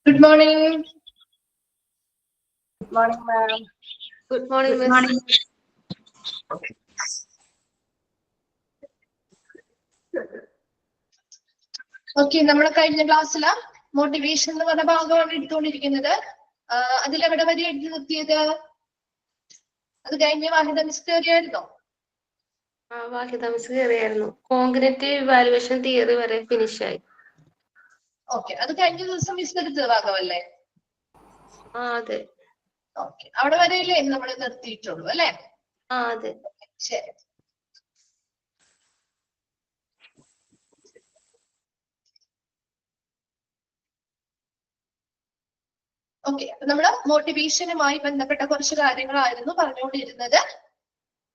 Good morning. Good morning, ma'am. Good morning, Good morning. Okay, നമ്മുടെ കഴിഞ്ഞ ക്ലാസ്സില് motivation എന്ന് പറഞ്ഞ ഭാഗമാണ് എടുത്തുകൊണ്ടിരിക്കുന്നത്. അതിലെവിടെ വരെ എഴുതി നിർത്തിയത്? അത് കഴിഞ്ഞ വാഹിദ മിസ് കയറിയായിരുന്നോ? വാഹിദ മിസ് കയറിയായിരുന്നു. കോഗ്നിറ്റീവ് ഇവാലുവേഷൻ തിയറി വരെ ഫിനിഷ് ആയി. ഓക്കെ, അത് കഴിഞ്ഞ ദിവസം മിസ് എടുത്ത ഭാഗമല്ലേ? അതെ. ഓക്കെ, അവിടെ വരെയല്ലേ നമ്മൾ നിർത്തിയിട്ടുള്ളൂ അല്ലെ? അതെ. ശരി. ഓക്കെ, അപ്പൊ നമ്മള് മോട്ടിവേഷനുമായി ബന്ധപ്പെട്ട കുറച്ച് കാര്യങ്ങളായിരുന്നു പറഞ്ഞുകൊണ്ടിരുന്നത്.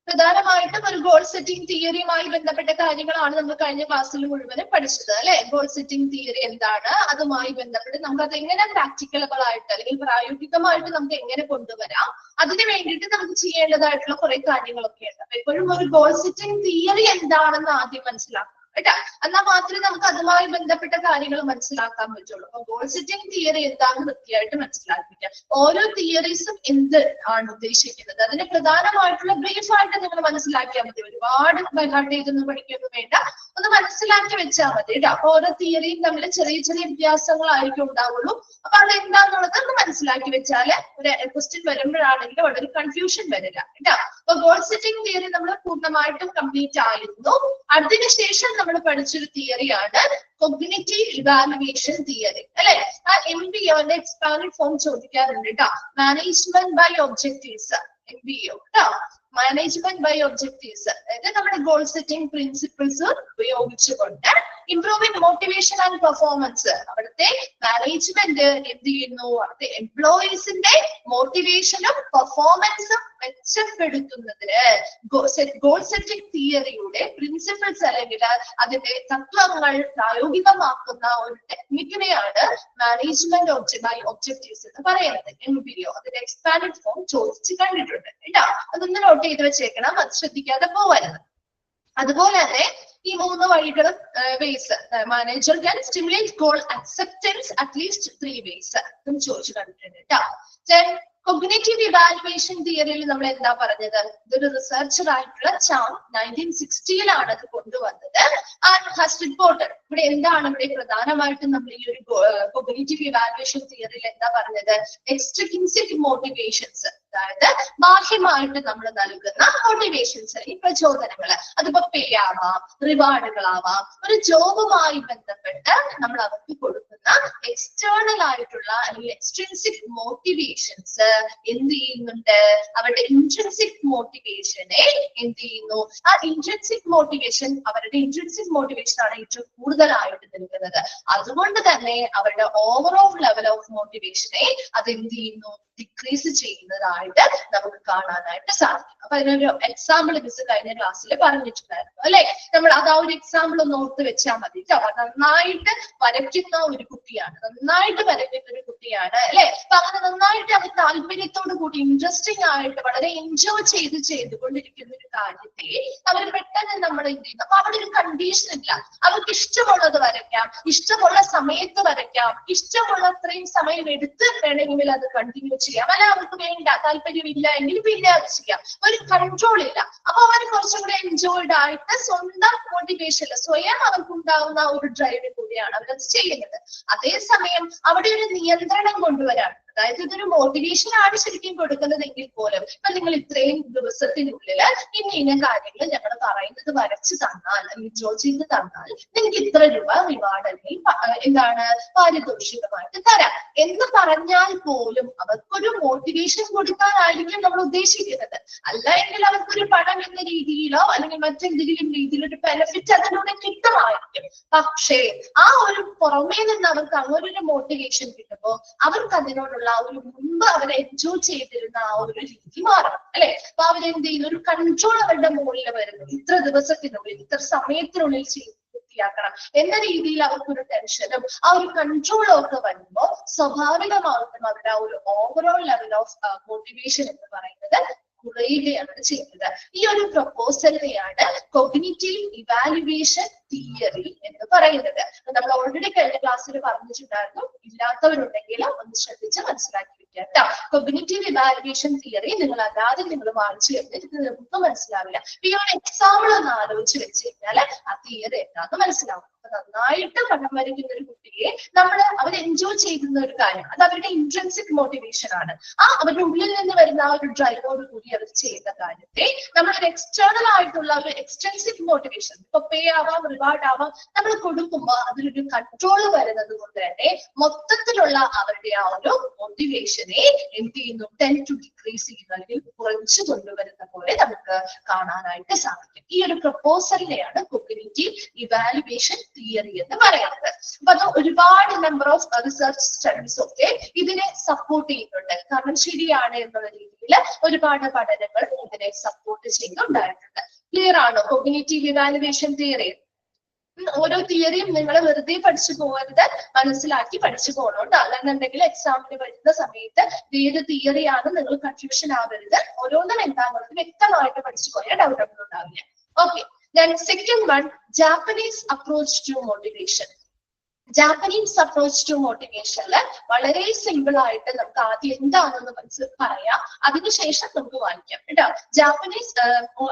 പ്രധാനമായിട്ടും ഒരു ഗോൾ സെറ്റിംഗ് തിയറിയുമായി ബന്ധപ്പെട്ട കാര്യങ്ങളാണ് നമ്മൾ കഴിഞ്ഞ ക്ലാസ്സിൽ മുഴുവനും പഠിച്ചത് അല്ലെ? ഗോൾ സെറ്റിംഗ് തിയറി എന്താണ്, അതുമായി ബന്ധപ്പെട്ട് നമുക്ക് അത് എങ്ങനെ പ്രാക്ടിക്കലബിൾ ആയിട്ട് അല്ലെങ്കിൽ പ്രായോഗികമായിട്ട് നമുക്ക് എങ്ങനെ കൊണ്ടുവരാം, അതിന് വേണ്ടിയിട്ട് നമുക്ക് ചെയ്യേണ്ടതായിട്ടുള്ള കുറെ കാര്യങ്ങളൊക്കെ ഉണ്ട്. അപ്പൊ എപ്പോഴും ഒരു ഗോൾ സെറ്റിംഗ് തിയറി എന്താണെന്ന് ആദ്യം മനസ്സിലാക്കണം കേട്ടാ. എന്നാൽ മാത്രമേ നമുക്ക് അതുമായി ബന്ധപ്പെട്ട കാര്യങ്ങൾ മനസ്സിലാക്കാൻ പറ്റുള്ളൂ. അപ്പൊ ഗോൾ സെറ്റിംഗ് തിയറി എന്താണെന്ന് കൃത്യമായിട്ട് മനസ്സിലാക്കിക്കുക. ഓരോ തിയറീസും എന്ത് ആണ് ഉദ്ദേശിക്കുന്നത് അതിന് പ്രധാനമായിട്ടുള്ള ബ്രീഫ് ആയിട്ട് നിങ്ങൾ മനസ്സിലാക്കിയാൽ മതി. ഒരുപാട് ബൈഹാർട്ട് ചെയ്തൊന്നും പഠിക്കൊന്നും വേണ്ട, ഒന്ന് മനസ്സിലാക്കി വെച്ചാൽ മതി കേട്ടോ. അപ്പൊ ഓരോ തിയറിയും തമ്മിൽ ചെറിയ ചെറിയ വ്യത്യാസങ്ങളായിരിക്കും ഉണ്ടാവുള്ളൂ. അപ്പൊ അതെന്താന്നുള്ളത് ഒന്ന് മനസ്സിലാക്കി വെച്ചാല് ഒരു ക്വസ്റ്റ്യൻ വരുമ്പോഴാണെങ്കിലും അവിടെ ഒരു കൺഫ്യൂഷൻ വരില്ല കേട്ടോ. അപ്പൊ ഗോൾ സെറ്റിംഗ് തിയറി നമ്മൾ പൂർണ്ണമായിട്ടും കംപ്ലീറ്റ് ആയിരുന്നു. അതിനുശേഷം നമ്മൾ പഠിച്ചൊരു തിയറിയാണ് കോഗ്നിറ്റീവ് ഇവാലുവേഷൻ തിയറി അല്ലെ? ആ MBO എക്സ്പാൻഡ് ഫോം ചോദിക്കാറുണ്ട് കേട്ടോ. മാനേജ്മെന്റ് ബൈ ഒബ്ജക്റ്റീവ്സ്, MBO കേട്ടോ. മാനേജ്മെന്റ് ബൈ ഒബ്ജക്റ്റീവ്സ്, അതായത് നമ്മുടെ ഗോൾ സെറ്റിംഗ് പ്രിൻസിപ്പിൾസ് ഉപയോഗിച്ചുകൊണ്ട് ഇംപ്രൂവിംഗ് മോട്ടിവേഷൻ ആൻഡ് പെർഫോമൻസ്. അവിടുത്തെ മാനേജ്മെന്റ് എന്ത് ചെയ്യുന്നു? അവിടുത്തെ എംപ്ലോയീസിന്റെ മോട്ടിവേഷനും പെർഫോമൻസും മെച്ചപ്പെടുത്തുന്നതിന് ഗോൾ സെറ്റിംഗ് തിയറിയുടെ പ്രിൻസിപ്പിൾസ് അല്ലെങ്കിൽ അതിന്റെ തത്വങ്ങൾ പ്രായോഗികമാക്കുന്ന ഒരു ടെക്നിക്കിനെയാണ് മാനേജ്മെന്റ് ബൈ ഒബ്ജക്റ്റീവ്സ് എന്ന് പറയുന്നത്. MBO അതിന്റെ എക്സ്പാൻഡ് ഫോം ചോദിച്ച് കണ്ടിട്ടുണ്ട് കേട്ടോ. അതൊന്ന് നോട്ട് ചെയ്ത് വെച്ചേക്കണം, അത് ശ്രദ്ധിക്കാതെ പോകരുത്. അതുപോലെ തന്നെ ഈ 3 വഴികളും ways manager can stimulate goal acceptance at least 3 ways എന്ന് ചോദിച്ചു കണ്ടിട്ടുണ്ട് കേട്ടോ. കോഗ്നിറ്റീവ് ഇവാലുവേഷൻ തിയറിയിൽ നമ്മൾ എന്താ പറഞ്ഞത്? ഇതൊരു റിസർച്ചർ ആയിട്ടുള്ള ചാം 1960-ലാണ് അത് കൊണ്ടുവന്നത്. And has reported. ഇവിടെ എന്താണ് ഇവിടെ പ്രധാനമായിട്ടും നമ്മൾ ഈ ഒരു കോഗ്നിറ്റീവ് ഇവാലുവേഷൻ തിയറിയിൽ എന്താ പറഞ്ഞത്? എക്സ്ട്രിൻസിക് മോട്ടിവേഷൻസ്, അതായത് ബാഹ്യമായിട്ട് നമ്മൾ നൽകുന്ന മോട്ടിവേഷൻസ്, ഈ പ്രചോദനങ്ങള്, അതിപ്പോ പേ ആവാം, റിവാർഡുകളാവാം, ഒരു ജോബുമായി ബന്ധപ്പെട്ട് നമ്മൾ അവർക്ക് കൊടുക്കുന്ന എക്സ്റ്റേണൽ ആയിട്ടുള്ള അല്ലെങ്കിൽ എക്സ്ട്രിൻസിക് മോട്ടിവേഷൻസ് എന്ത് ചെയ്യുന്നുണ്ട്? അവരുടെ ഇൻട്രിൻസിക് മോട്ടിവേഷനെ എന്ത് ചെയ്യുന്നു? ആ ഇൻട്രിൻസിക് മോട്ടിവേഷൻ, അവരുടെ ഇൻട്രിൻസിക് മോട്ടിവേഷൻ ആണ് ഏറ്റവും കൂടുതലായിട്ട് നിൽക്കുന്നത്. അതുകൊണ്ട് തന്നെ അവരുടെ ഓവറോൾ ലെവൽ ഓഫ് മോട്ടിവേഷനെ അത് എന്ത് ചെയ്യുന്നു? ഡിക്രീസ് ചെയ്യുന്നതായിട്ട് നമുക്ക് കാണാനായിട്ട് സാധിക്കും. അപ്പൊ അതിനൊരു എക്സാമ്പിൾ മിസ് കഴിഞ്ഞ ക്ലാസ്സിൽ പറഞ്ഞിട്ടുണ്ടായിരുന്നു അല്ലെ? നമ്മൾ അത് ആ ഒരു എക്സാമ്പിൾ ഒന്ന് ഓർത്ത് വെച്ചാൽ മതി കേട്ടോ. നന്നായിട്ട് വരയ്ക്കുന്ന ഒരു കുട്ടിയാണ്, നന്നായിട്ട് വരയ്ക്കുന്ന ഒരു കുട്ടിയാണ് അല്ലെ? അപ്പൊ അങ്ങനെ നന്നായിട്ട് അവർ താല്പര്യത്തോടു കൂടി ഇൻട്രസ്റ്റിംഗ് ആയിട്ട് വളരെ എൻജോയ് ചെയ്തുകൊണ്ടിരിക്കുന്ന ഒരു കാര്യത്തെ അവർ പെട്ടെന്ന് നമ്മൾ എന്ത് ചെയ്യുന്നു? അപ്പൊ അവിടെ ഒരു കണ്ടീഷൻ ഇല്ല. അവർക്ക് ഇഷ്ടമുള്ളത് വരയ്ക്കാം, ഇഷ്ടമുള്ള സമയത്ത് വരയ്ക്കാം, ഇഷ്ടമുള്ള അത്രയും സമയം എടുത്ത് വേണമെങ്കിൽ അത് കണ്ടിന്യൂ ചെയ്യാം. അല്ല അവർക്ക് വേണ്ട, താല്പര്യമില്ല എങ്കിൽ പിന്നെ അത് ചെയ്യാം. ഒരു കൺട്രോൾ ഇല്ല. അപ്പൊ അവർ കുറച്ചും കൂടെ എൻജോയ്ഡ് ആയിട്ട് സ്വന്തം മോട്ടിവേഷനിൽ സ്വയം അവർക്കുണ്ടാവുന്ന ഒരു ഡ്രൈവിൽ കൂടിയാണ് അവരത് ചെയ്യുന്നത്. അതേസമയം അവിടെ ഒരു നിയന്ത്രണം കൊണ്ടുവരാണ്. അതായത് ഇതൊരു മോട്ടിവേഷൻ ആണ് ശരിക്കും കൊടുക്കുന്നതെങ്കിൽ പോലും ഇപ്പൊ നിങ്ങൾ ഇത്രയും ദിവസത്തിനുള്ളിൽ ഇന്ന കാര്യങ്ങൾ ഞങ്ങൾ പറയുന്നത് വരച്ചു തന്നാൽ അല്ലെങ്കിൽ ഡ്രോ ചെയ്ത് തന്നാൽ നിങ്ങൾക്ക് ഇത്ര രൂപ റിവാർഡ് അല്ലെങ്കിൽ എന്താണ് പാരിതോഷികമായിട്ട് തരാം എന്ന് പറഞ്ഞാൽ പോലും അവർക്കൊരു മോട്ടിവേഷൻ കൊടുക്കാനായിരിക്കും നമ്മൾ ഉദ്ദേശിക്കുന്നത്. അല്ല എങ്കിൽ അവർക്കൊരു പണം എന്ന രീതിയിലോ അല്ലെങ്കിൽ മറ്റെന്തെങ്കിലും രീതിയിലോ ഒരു ബെനിഫിറ്റ് അതിലൂടെ കിട്ടുമായിരിക്കും. പക്ഷേ ആ ഒരു പുറമേ നിന്ന് അവർക്ക് അങ്ങനെ ഒരു മോട്ടിവേഷൻ കിട്ടുമ്പോൾ അവർക്ക് അതിനോടുള്ള ആ ഒരു മുൻപ് അവരെ എൻജോയ് ചെയ്തിരുന്ന ആ ഒരു രീതി മാറണം അല്ലെ? അപ്പൊ അവരെന്ത് ചെയ്യുന്നു? ഒരു കൺട്രോൾ അവരുടെ മുകളിൽ വരുന്നു. ഇത്ര ദിവസത്തിനുള്ളിൽ ഇത്ര സമയത്തിനുള്ളിൽ പൂർത്തിയാക്കണം എന്ന രീതിയിൽ അവർക്കൊരു ടെൻഷനും ആ ഒരു കൺട്രോളും ഒക്കെ വരുമ്പോൾ സ്വാഭാവികമായിട്ടും അവരുടെ ആ ഒരു ഓവറോൾ ലെവൽ ഓഫ് മോട്ടിവേഷൻ എന്ന് പറയുന്നത് കുറയുകയാണ് ചെയ്യുന്നത്. ഈ ഒരു പ്രപ്പോസലിനെയാണ് കോഗ്നിറ്റീവ് ഇവാലുവേഷൻ തിയറി എന്ന് പറയുന്നത്. നമ്മൾ ഓൾറെഡി കഴിഞ്ഞ ക്ലാസ്സിൽ പറഞ്ഞിട്ടുണ്ടായിരുന്നു. ഇല്ലാത്തവരുണ്ടെങ്കിൽ ഒന്ന് ശ്രദ്ധിച്ച് മനസ്സിലാക്കി വെക്കുക കേട്ടോ. കോഗ്നിറ്റീവ് ഇവാലുവേഷൻ തിയറി നിങ്ങൾ അല്ലാതെ നിങ്ങൾ വായിച്ചു കഴിഞ്ഞിട്ട് നിങ്ങൾക്ക് മനസ്സിലാവില്ല. ഈ ഒരു എക്സാമ്പിൾ ഒന്ന് ആലോചിച്ച് വെച്ച് കഴിഞ്ഞാൽ ആ തിയറി എന്താന്ന് മനസ്സിലാവും. നന്നായിട്ട് പടം വരയ്ക്കുന്ന ഒരു കുട്ടിയെ അവർ എൻജോയ് ചെയ്യുന്ന ഒരു കാര്യം, അത് അവരുടെ ഇൻട്രൻസിക് മോട്ടിവേഷൻ ആണ്. ആ അവരുടെ ഉള്ളിൽ നിന്ന് വരുന്ന ആ ഒരു ഡ്രൈവോട് കൂടി അവർ ചെയ്യുന്ന കാര്യത്തെ നമ്മളൊരു എക്സ്റ്റേണൽ ആയിട്ടുള്ള ഒരു എക്സ്റ്റൻസിക് മോട്ടിവേഷൻ, ഇപ്പൊ പേ ആവാം, റിവാർഡ് ആവാം, നമ്മൾ കൊടുക്കുമ്പോൾ അതിലൊരു കൺട്രോൾ വരുന്നത് കൊണ്ട് തന്നെ മൊത്തത്തിലുള്ള അവരുടെ ആ ഒരു മോട്ടിവേഷനെ എന്ത് ചെയ്യുന്നു? ടെൻ ടു ഡിക്രീസ് ചെയ്യുന്ന അല്ലെങ്കിൽ കുറച്ചു കൊണ്ടുവരുന്ന പോലെ നമുക്ക് കാണാനായിട്ട് സാധിക്കും. ഈ ഒരു പ്രപ്പോസലിനെയാണ് കോഗ്നിറ്റീവ് ഇവാലുവേഷൻ തിയറി എന്ന് പറയുന്നത്. അപ്പൊ അത് ഒരുപാട് നമ്പർ ഓഫ് റിസർച്ച് സ്റ്റഡീസ് ഒക്കെ ഇതിനെ സപ്പോർട്ട് ചെയ്യുന്നുണ്ട്. കാരണം ശരിയാണ് എന്നുള്ള രീതിയിൽ ഒരുപാട് പഠനങ്ങൾ ഇതിനെ സപ്പോർട്ട് ചെയ്യുന്നുണ്ടായിട്ടുണ്ട്. ക്ലിയർ ആണോ കോഗ്നിറ്റീവ് ഇവാലുവേഷൻ തിയറി? ഓരോ തിയറിയും നിങ്ങൾ വെറുതെ പഠിച്ചു പോകരുത്, മനസ്സിലാക്കി പഠിച്ചു പോകണം. അല്ലെന്നുണ്ടെങ്കിൽ എക്സാമിന് വരുന്ന സമയത്ത് ഏത് തിയറിയാണ് നിങ്ങൾ കൺഫ്യൂഷൻ ആവരുത്. ഓരോന്നും എന്താണെന്നുള്ളത് വ്യക്തമായിട്ട് പഠിച്ചു പോയാൽ ഡൗട്ട് ഒന്നും ഉണ്ടാവില്ല. Okay, then second one, Japanese approach to motivation. Japanese approach to മോട്ടിവേഷനില് വളരെ സിമ്പിൾ ആയിട്ട് നമുക്ക് ആദ്യം എന്താണെന്ന് പറയാം, അതിനുശേഷം നമുക്ക് വായിക്കാം കേട്ടോ. ജാപ്പനീസ്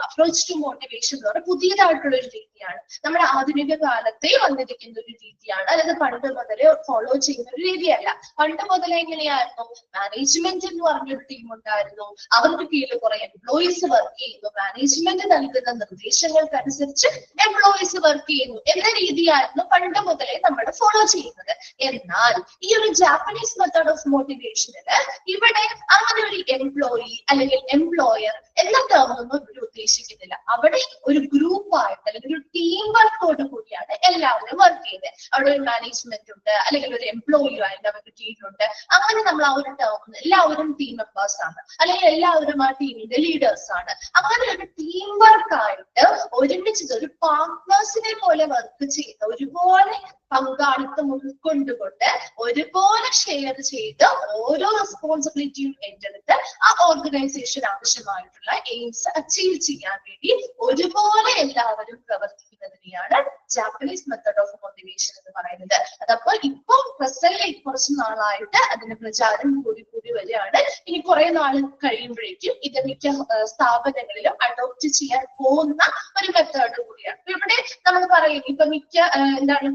അപ്രോച്ച് ടു മോട്ടിവേഷൻ എന്ന് പറഞ്ഞാൽ പുതിയതായിട്ടുള്ള ഒരു രീതിയാണ്. നമ്മുടെ ആധുനിക കാലത്തെ വന്നിരിക്കുന്ന ഒരു രീതിയാണ്. അതായത് പണ്ട് മുതലേ ഫോളോ ചെയ്യുന്ന ഒരു രീതിയല്ല. പണ്ട് മുതലേ എങ്ങനെയായിരുന്നു? മാനേജ്മെന്റ് എന്ന് പറഞ്ഞൊരു ടീം ഉണ്ടായിരുന്നു. അവർക്ക് കീഴിൽ കുറെ എംപ്ലോയീസ് വർക്ക് ചെയ്യുന്നു. മാനേജ്മെന്റ് നൽകുന്ന നിർദ്ദേശങ്ങൾക്കനുസരിച്ച് എംപ്ലോയീസ് വർക്ക് ചെയ്യുന്നു എന്ന രീതിയായിരുന്നു പണ്ട് മുതലേ നമ്മൾ ഫോളോ ചെയ്യുന്നത്. എന്നാൽ ഈ ഒരു ജാപ്പനീസ് മെത്തേഡ് ഓഫ് മോട്ടിവേഷനില് ഇവിടെ അങ്ങനെ ഒരു എംപ്ലോയി അല്ലെങ്കിൽ എംപ്ലോയർ എന്ന ടേമൊന്നും ഇവിടെ ഉദ്ദേശിക്കുന്നില്ല. അവിടെ ഒരു ഗ്രൂപ്പായിട്ട് അല്ലെങ്കിൽ ഒരു ടീം വർക്കോട് കൂടിയാണ് എല്ലാവരും വർക്ക് ചെയ്യുന്നത്. അവിടെ ഒരു മാനേജ്മെന്റ് ഉണ്ട്, അല്ലെങ്കിൽ ഒരു എംപ്ലോയി ആയിട്ട് അവർക്ക് ടീമുണ്ട്. അങ്ങനെ നമ്മൾ ആ ഒരു ടേം എല്ലാവരും ടീം മെമ്പേഴ്സ് ആണ്, അല്ലെങ്കിൽ എല്ലാവരും ആ ടീമിന്റെ ലീഡേഴ്സ് ആണ്. അങ്ങനെ ഒരു ടീം വർക്കായിട്ട് ഒരുമിച്ച് ഒരു പാർട്ട്നേഴ്സിനെ പോലെ വർക്ക് ചെയ്യുന്ന, ഒരുപോലെ പങ്കാളിത്തം ഉൾക്കൊണ്ടുകൊണ്ട് ഒരുപോലെ ഷെയർ ചെയ്ത് ഓരോ റെസ്പോൺസിബിലിറ്റിയും ഏറ്റെടുത്ത് ആ ഓർഗനൈസേഷൻ ആവശ്യമായിട്ടുള്ള എയിംസ് അച്ചീവ് ചെയ്യാൻ വേണ്ടി ഒരുപോലെ എല്ലാവരും പ്രവർത്തിക്കുന്ന ചെയ്യുന്നതിനെയാണ് ജാപ്പനീസ് മെത്തേഡ് ഓഫ് മോട്ടിവേഷൻ എന്ന് പറയുന്നത്. അതപ്പോൾ ഇപ്പൊ പ്രസന്റ് കുറച്ച് നാളായിട്ട് അതിന്റെ പ്രചാരം കൂടി കൂടി വരികയാണ്. ഇനി കുറെ നാൾ കഴിയുമ്പോഴേക്കും ഇത് മിക്ക സ്ഥാപനങ്ങളിലും അഡോപ്റ്റ് ചെയ്യാൻ പോകുന്ന ഒരു മെത്തേഡ് കൂടിയാണ്. ഇവിടെ നമ്മൾ പറയും ഇപ്പൊ മിക്ക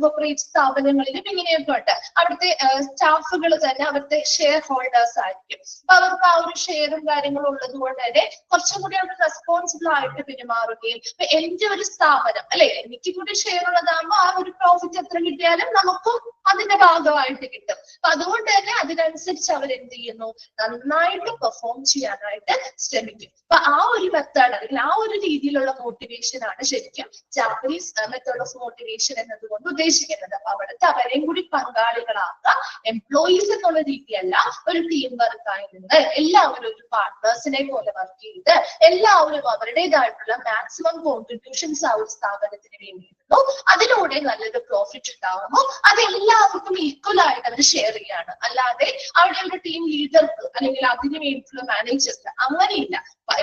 കോർപ്പറേറ്റ് സ്ഥാപനങ്ങളിലും ഇങ്ങനെയൊക്കെ ഉണ്ട്. അവിടുത്തെ സ്റ്റാഫുകൾ തന്നെ അവിടുത്തെ ഷെയർ ഹോൾഡേഴ്സ് ആയിരിക്കും. അപ്പൊ അവർക്ക് ആ ഒരു ഷെയറും കാര്യങ്ങളും ഉള്ളത് കൊണ്ട് തന്നെ കുറച്ചും കൂടി അവർ റെസ്പോൺസിബിൾ ആയിട്ട് പെരുമാറുകയും ഇപ്പൊ എന്റെ ഒരു സ്ഥാപനം അല്ലെ, എനിക്ക് കൂടി ഷെയർ ഉള്ളതാകുമ്പോൾ ആ ഒരു പ്രോഫിറ്റ് എത്ര കിട്ടിയാലും നമുക്കും അതിന്റെ ഭാഗമായിട്ട് കിട്ടും. അപ്പൊ അതുകൊണ്ട് തന്നെ അതിനനുസരിച്ച് അവർ എന്ത് ചെയ്യുന്നു, നന്നായിട്ട് പെർഫോം ചെയ്യാനായിട്ട് ശ്രമിക്കും. അപ്പൊ ആ ഒരു മെത്തേഡ് അല്ലെങ്കിൽ ആ ഒരു രീതിയിലുള്ള മോട്ടിവേഷൻ ആണ് ശരിക്കും ജാപ്പനീസ് മെത്തേഡ് ഓഫ് മോട്ടിവേഷൻ എന്നതുകൊണ്ട് ഉദ്ദേശിക്കുന്നത്. അപ്പൊ അവിടുത്തെ അവരെയും കൂടി പങ്കാളികളാക്കുക, എംപ്ലോയീസ് എന്നുള്ള രീതിയല്ല, ഒരു ടീം വർക്കായി നിന്ന് എല്ലാവരും ഒരു പാർട്ട്നേഴ്സിനെ പോലെ വർക്ക് ചെയ്ത് എല്ലാവരും അവരുടേതായിട്ടുള്ള മാക്സിമം കോൺട്രിബ്യൂഷൻസ് ആ ഒരു സ്ഥാപനത്തിന് വേണ്ടി ഇടുന്നു. അതിലൂടെ നല്ലൊരു പ്രോഫിറ്റ് ഉണ്ടാകുമ്പോൾ അത് എല്ലാവർക്കും ഈക്വൽ ആയിട്ട് അവർ ഷെയർ ചെയ്യാണ്. അല്ലാതെ അവിടെ ഒരു ടീം ലീഡർക്ക് അല്ലെങ്കിൽ അതിന് വേണ്ടിയിട്ടുള്ള മാനേജർക്ക് അങ്ങനെയില്ല.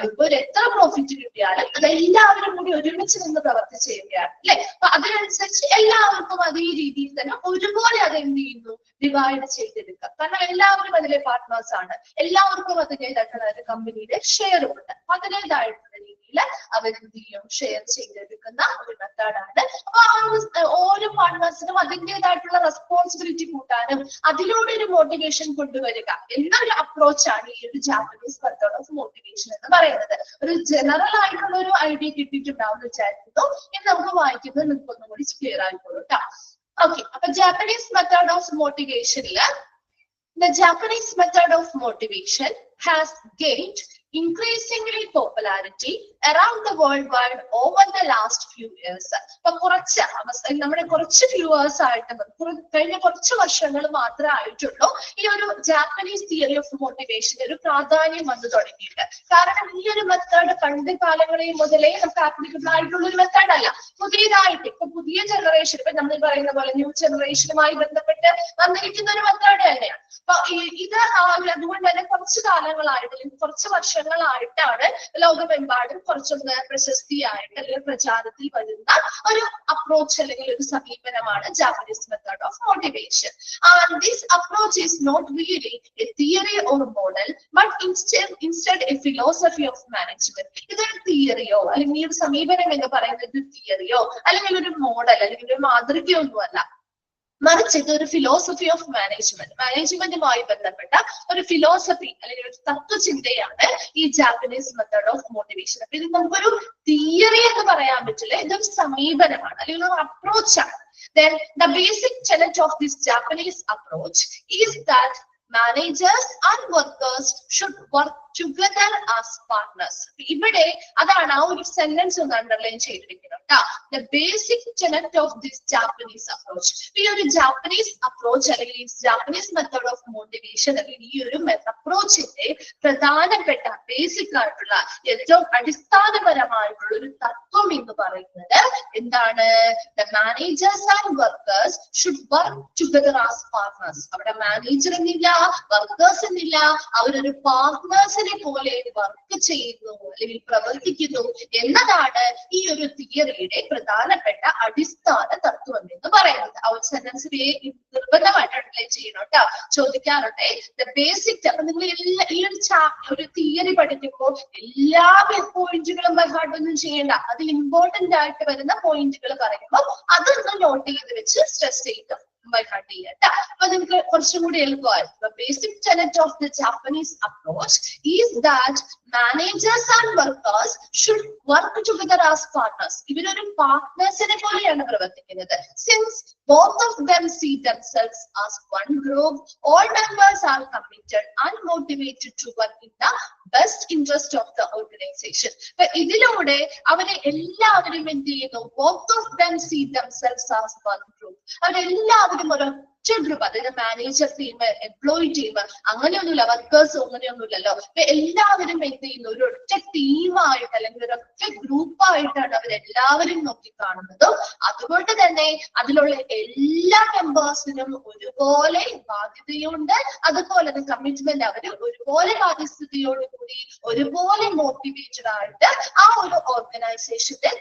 ഇപ്പൊ എത്ര പ്രോഫിറ്റ് കിട്ടിയാലും അത് എല്ലാവരും കൂടി ഒരുമിച്ച് നിന്ന് പ്രവർത്തിച്ച് ചെയ്യുകയാണ് അല്ലെ. അപ്പൊ അതിനനുസരിച്ച് എല്ലാവർക്കും അതേ രീതിയിൽ തന്നെ ഒരുപോലെ അത് എന്ത് ചെയ്യുന്നു, ഡിവൈഡ് ചെയ്തെടുക്കുക. കാരണം എല്ലാവരും അതിലെ പാർട്ട്നേഴ്സ് ആണ്, എല്ലാവർക്കും അതിൻ്റെതായിട്ടുള്ള ഒരു കമ്പനിയുടെ ഷെയർ ഉണ്ട്. അപ്പൊ അതിൻ്റെതായിട്ടുള്ള രീതിയിൽ അവരെന്ത് ചെയ്യും, ഷെയർ ചെയ്തെടുക്കുന്ന ഒരു മെത്തേഡാണ്. അപ്പൊ ഓരോ പാർട്ട്നേഴ്സിനും അതിൻ്റെതായിട്ടുള്ള റെസ്പോൺസിബിലിറ്റി കൂട്ടാനും അതിലൂടെ ഒരു മോട്ടിവേഷൻ കൊണ്ടുവരിക എന്നൊരു അപ്രോച്ചാണ് ഈ ഒരു ജാപ്പനീസ് മെത്തേഡ് ഓഫ് മോട്ടിവേഷൻ എന്ന് പറയുന്നത്. ഒരു ജനറൽ ആയിട്ടുള്ള ഒരു ഐഡിയ കിട്ടിയിട്ടുണ്ടാവും എന്ന് വിചാരിക്കുന്നു. ഇനി നമുക്ക് വായിക്കുന്നത് നിങ്ങൾക്ക് ഒന്നും കൂടി ക്ലിയർ ആയിക്കോളൂ കേട്ടോ. ഓക്കെ, അപ്പൊ ജാപ്പനീസ് മെത്തേഡ് ഓഫ് മോട്ടിവേഷനില് the Japanese method of motivation has gained increasingly popularity around the world wide over the last few years. അപ്പൊ നമ്മുടെ കുറച്ച് വ്യൂവേഴ്സ് ആയിട്ട് കഴിഞ്ഞ കുറച്ച് വർഷങ്ങൾ മാത്രമേ ആയിട്ടുള്ളൂ ഈ ഒരു ജാപ്പനീസ് തിയറി ഓഫ് മോട്ടിവേഷൻ ഒരു പ്രാധാന്യം വന്നു തുടങ്ങിയിട്ട്. കാരണം ഈ ഒരു മെത്തേഡ് പണ്ട് കാലങ്ങളിൽ മുതലേ നമുക്ക് ആപ്ലിക്കബിൾ ആയിട്ടുള്ള ഒരു മെത്തേഡ് അല്ല. പുതിയതായിട്ട് ഇപ്പൊ പുതിയ ജനറേഷൻ, ഇപ്പൊ നമ്മൾ പറയുന്ന പോലെ ന്യൂ ജനറേഷനുമായി ബന്ധപ്പെട്ട് വന്നിരിക്കുന്ന ഒരു മെത്തേഡ് തന്നെയാണ്. അപ്പൊ ഇത് അതുകൊണ്ട് തന്നെ കുറച്ച് കാലങ്ങളായിട്ട് അല്ലെങ്കിൽ കുറച്ച് വർഷങ്ങളായിട്ടാണ് ലോകമെമ്പാടും കുറച്ചൊന്ന് പ്രശസ്തിയായിട്ട് അല്ലെങ്കിൽ പ്രചാരത്തിൽ വരുന്ന ഒരു അപ്രോച്ച് അല്ലെങ്കിൽ ഒരു സമീപനമാണ് Japanese method of motivation. And this approach is not really a theory or model but instead a philosophy of management. ഇതൊരു തിയറിയോ അല്ലെങ്കിൽ ഈ ഒരു സമീപനം എന്ന് പറയുന്നത് ഒരു തിയറിയോ അല്ലെങ്കിൽ ഒരു മോഡൽ അല്ലെങ്കിൽ ഒരു മാതൃകയോ ഒന്നുമല്ല, മറിച്ച് ഇതൊരു ഫിലോസഫി ഓഫ് മാനേജ്മെന്റുമായി ബന്ധപ്പെട്ട ഒരു ഫിലോസഫി അല്ലെങ്കിൽ ഒരു തത്വചിന്തയാണ് ഈ ജാപ്പനീസ് മെത്തേഡ് ഓഫ് മോട്ടിവേഷൻ. അപ്പൊ ഇത് നമുക്കൊരു തിയറി എന്ന് പറയാൻ പറ്റില്ല, ഇതൊരു സമീപനമാണ് അല്ലെങ്കിൽ ഒരു അപ്രോച്ചാണ്. Then the basic tenet of this Japanese approach is that managers and workers should work together as partners. ഇവിടെ അതാണ് ആ ഒരു സെന്റൻസ് ഒന്ന് അണ്ടർലൈൻ ചെയ്തിരിക്കുന്നത് കേട്ടോ. The basic tenet of this Japanese approach. ഈ ഒരു ജാപ്പനീസ് അപ്രോച്ച് അല്ലെങ്കിൽ ഈ ജാപ്പനീസ് മെത്തേഡ് ഓഫ് മോട്ടിവേഷൻ അല്ലെങ്കിൽ ഈ ഒരു അപ്രോച്ചിന്റെ പ്രധാനപ്പെട്ട ബേസിക് ആയിട്ടുള്ള ഏറ്റവും അടിസ്ഥാനപരമായിട്ടുള്ള ഒരു തത്വം എന്ന് പറയുന്നത് എന്താണ്? The managers and workers should work together as partners. അവിടെ മാനേജർ എന്നില്ല, വർക്കേഴ്സ് എന്നില്ല, അവരൊരു പാർട്ട്നേഴ്സിനെ പോലെ വർക്ക് ചെയ്യുന്നു അല്ലെങ്കിൽ പ്രവർത്തിക്കുന്നു എന്നതാണ് ഈ ഒരു തിയറിയുടെ പ്രധാനപ്പെട്ട അടിസ്ഥാന തത്വം എന്ന് പറയുന്നത്. ആ ഒരു സെന്റൻസ് നിർബന്ധമായിട്ട് അണ്ടർലൈൻ ചെയ്യണം കേട്ടോ, ചോദിക്കാറുണ്ട്. ദ ബേസിക്, അപ്പൊ നിങ്ങൾ ഈ ഒരു തിയറി പഠിക്കുമ്പോൾ എല്ലാ പോയിന്റുകളും ബൈ ഹാർട്ട് ഒന്നും ചെയ്യേണ്ട. അതിൽ ഇമ്പോർട്ടന്റ് ആയിട്ട് വരുന്ന പോയിന്റുകൾ പറയുമ്പോൾ അതൊന്ന് നോട്ട് ചെയ്ത് വെച്ച് സ്ട്രെസ് ചെയ്ത് by heart ചെയ്യട്ടെ. അപ്പൊ നിങ്ങൾക്ക് കുറച്ചും കൂടി എളുപ്പമായിരുന്നു. The basic tenet of the Japanese approach is that managers and workers should work together as partners. ഇവരൊരു പാർട്ട്നേഴ്സിനെ പോലെയാണ് പ്രവർത്തിക്കുന്നത്. Since both of them see themselves as one group, all members are committed and motivated to work in the best interest of the organization. അപ്പൊ ഇതിലൂടെ അവരെ എല്ലാവരും എന്ത് ചെയ്യുന്നു? Both of them see themselves as one group. അവരെല്ലാവരും ഒരൊറ്റ ഒറ്റ group, അതായത് മാനേജർ ടീം, എംപ്ലോയി ടീം, അങ്ങനെയൊന്നുമില്ല, വർക്കേഴ്സ് അങ്ങനെയൊന്നുമില്ലല്ലോ. അപ്പൊ എല്ലാവരും എന്ത് ചെയ്യുന്നു, ഒരു ഒറ്റ ടീമായിട്ട് അല്ലെങ്കിൽ ഒരു ഒറ്റ ഗ്രൂപ്പായിട്ടാണ് അവരെല്ലാവരും നോക്കിക്കാണുന്നതും. അതുകൊണ്ട് തന്നെ അതിലുള്ള എല്ലാ മെമ്പേഴ്സിനും ഒരുപോലെ ബാധ്യതയുണ്ട്, അതുപോലെ തന്നെ കമ്മിറ്റ്മെന്റ് അവർ ഒരുപോലെ ബാധ്യസ്ഥതയോടുകൂടി ഒരുപോലെ മോട്ടിവേറ്റഡ് ആയിട്ട് ആ ഒരു ഓർഗനൈസേഷന്റെ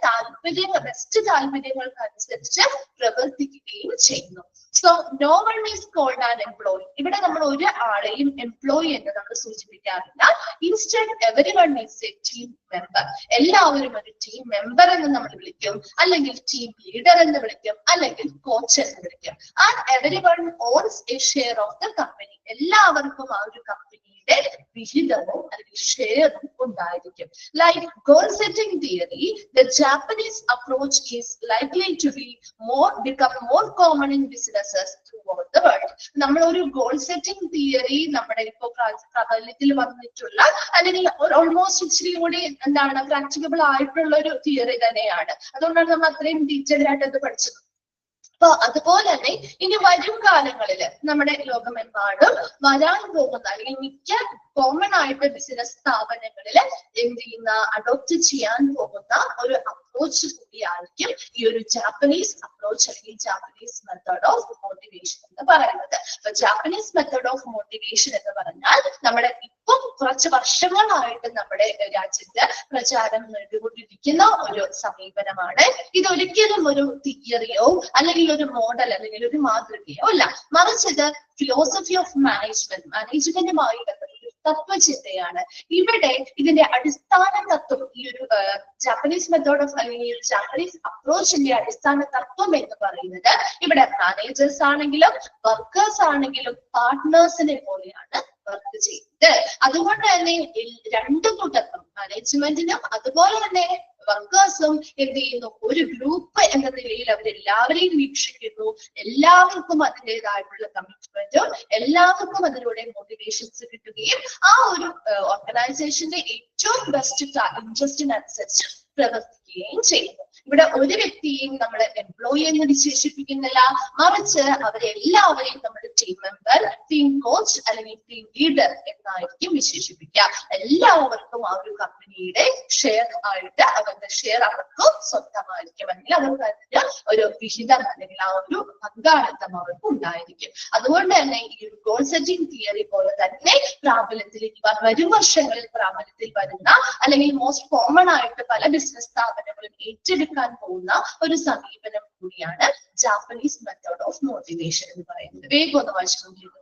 ബെസ്റ്റ് താല്പര്യങ്ങൾക്കനുസരിച്ച് പ്രവർത്തിക്കുകയും ചെയ്യുന്നു. So no one is called an employee. ഇവിടെ നമ്മൾ ഒരു ആളെയും എംപ്ലോയി എന്ന് നമ്മൾ സൂചിപ്പിക്കാറില്ല. Instead every one is a team member. എല്ലാവരും ഒരു ടീം മെമ്പർ എന്ന് നമ്മൾ വിളിക്കും, അല്ലെങ്കിൽ ടീം ലീഡർ എന്ന് വിളിക്കും, അല്ലെങ്കിൽ കോച്ച് എന്ന് വിളിക്കും. And everyone owns a share of the company. എല്ലാവർക്കും ആ ഒരു കമ്പനിയുടെ വിഹിതവും അല്ലെങ്കിൽ ഷെയറും ഉണ്ടായിരിക്കും. Like goal setting theory, the Japanese approach is likely to become more common in businesses throughout the world. നമ്മൾ ഒരു ഗോൾ സെറ്റിംഗ് തിയറി നമ്മുടെ ഇപ്പോ പ്രാബല്യത്തിൽ വന്നിട്ടുള്ള അല്ലെങ്കിൽ ഓൾമോസ്റ്റ് ഇച്ചിരി കൂടി എന്താണ് പ്രാക്ടിക്കബിൾ ആയിട്ടുള്ള ഒരു തിയറി തന്നെയാണ്. അതുകൊണ്ടാണ് നമ്മൾ അത്രയും ഡീറ്റെയിൽ ആയിട്ട് അത് പഠിച്ചത്. അപ്പൊ അതുപോലെ തന്നെ ഇനി വരും കാലങ്ങളിൽ നമ്മുടെ ലോകമെമ്പാടും വരാൻ പോകുന്ന അല്ലെങ്കിൽ മിക്ക കോമൺ ആയിട്ട് ബിസിനസ് സ്ഥാപനങ്ങളിൽ എന്ത് ചെയ്യുന്ന അഡോപ്റ്റ് ചെയ്യാൻ പോകുന്ന ഒരു അപ്രോച്ച് കൂടിയായിരിക്കും ഈ ഒരു ജാപ്പനീസ് അപ്രോച്ച് അല്ലെങ്കിൽ ജാപ്പനീസ് മെത്തേഡ് ഓഫ് മോട്ടിവേഷൻ എന്ന് പറയുന്നത്. അപ്പൊ ജാപ്പനീസ് മെത്തേഡ് ഓഫ് മോട്ടിവേഷൻ എന്ന് പറഞ്ഞാൽ നമ്മുടെ ഇപ്പം കുറച്ച് വർഷങ്ങളായിട്ട് നമ്മുടെ രാജ്യത്ത് പ്രചാരം നേടിക്കൊണ്ടിരിക്കുന്ന ഒരു സമീപനമാണ്. ഇതൊരിക്കലും ഒരു തിയറിയോ അല്ലെങ്കിൽ ഒരു മോഡൽ അല്ലെങ്കിൽ ഒരു മാതൃകയോ അല്ല, മറിച്ച് ഇത് ഫിലോസഫി ഓഫ് മാനേജ്മെന്റുമായി ബന്ധപ്പെട്ട തത്വചിന്തയാണ്. ഇവിടെ ഇതിന്റെ അടിസ്ഥാന തത്വം, ഈ ഒരു ജാപ്പനീസ് മെത്തേഡ് ഓഫ് അല്ലെങ്കിൽ ജാപ്പനീസ് അപ്രോച്ചിന്റെ അടിസ്ഥാന തത്വം എന്ന് പറയുന്നത് ഇവിടെ മാനേജേഴ്സ് ആണെങ്കിലും വർക്കേഴ്സ് ആണെങ്കിലും പാർട്ട്നേഴ്സിനെ പോലെയാണ് വർക്ക് ചെയ്യുന്നത്. അതുകൊണ്ട് തന്നെ രണ്ടു കൂട്ടർക്കും, മാനേജ്മെന്റിനും അതുപോലെ തന്നെ വർക്കേഴ്സും എന്ത് ചെയ്യുന്നു, ഒരു ഗ്രൂപ്പ് എന്ന നിലയിൽ അവരെല്ലാവരെയും വീക്ഷിക്കുന്നു. എല്ലാവർക്കും അതിൻ്റെതായിട്ടുള്ള കമ്മിറ്റ്മെന്റും എല്ലാവർക്കും അതിലൂടെ മോട്ടിവേഷൻസ് കിട്ടുകയും ആ ഒരു ഓർഗനൈസേഷന്റെ ഏറ്റവും ബെസ്റ്റ് ഇൻട്രസ്റ്റിനനുസരിച്ച് പ്രവർത്തിക്കുകയും ചെയ്യുന്നു. ഇവിടെ ഒരു വ്യക്തിയെയും നമ്മൾ എംപ്ലോയി എന്ന് വിശേഷിപ്പിക്കുന്നില്ല, മറിച്ച് അവരെല്ലാവരെയും നമ്മുടെ ടീം മെമ്പർ, ടീം കോച്ച് അല്ലെങ്കിൽ ടീം ലീഡർ എന്നായിരിക്കും വിശേഷിപ്പിക്കുക. എല്ലാവർക്കും ആ ഒരു കമ്പനിയുടെ ഷെയർ ആയിട്ട് അവരുടെ ഷെയർ അവർക്കും സ്വന്തമായിരിക്കും, അല്ലെങ്കിൽ അവർക്ക് അതിന്റെ ഒരു വിഹിതം അല്ലെങ്കിൽ ആ ഒരു പങ്കാളിത്തം അവർക്ക് ഉണ്ടായിരിക്കും. അതുകൊണ്ട് തന്നെ ഈ ഒരു ഗോൾ സെറ്റിംഗ് തിയറി പോലെ തന്നെ പ്രാബല്യത്തിൽ വരും വർഷങ്ങളിൽ പ്രാബല്യത്തിൽ വരുന്ന അല്ലെങ്കിൽ മോസ്റ്റ് കോമൺ ആയിട്ട് പല ബിസിനസ് സ്ഥാപനങ്ങളും ഏറ്റെടുക്കാൻ പോകുന്ന ഒരു സമീപനം കൂടിയാണ് ജാപ്പനീസ് മെത്തേഡ് ഓഫ് മോട്ടിവേഷൻ എന്ന് പറയുന്നത്. വേഗം ഒന്ന് വായിച്ചു നോക്കിയത്.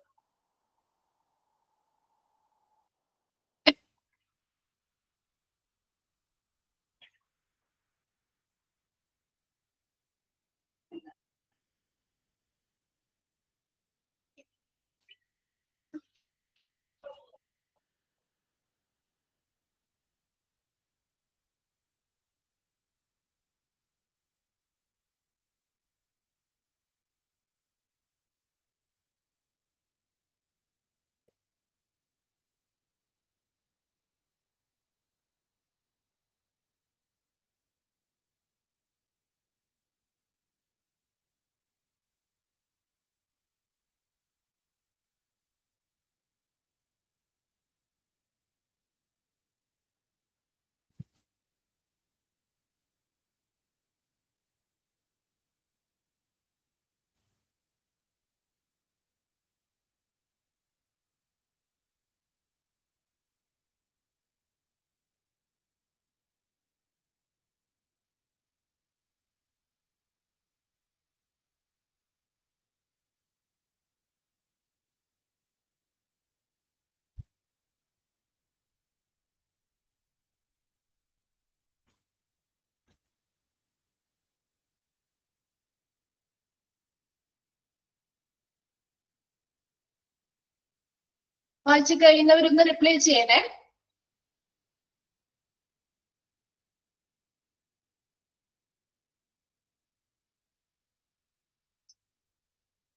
വായിച്ചു കഴിയുന്നവരൊന്ന് റിപ്ലൈ ചെയ്യണേ.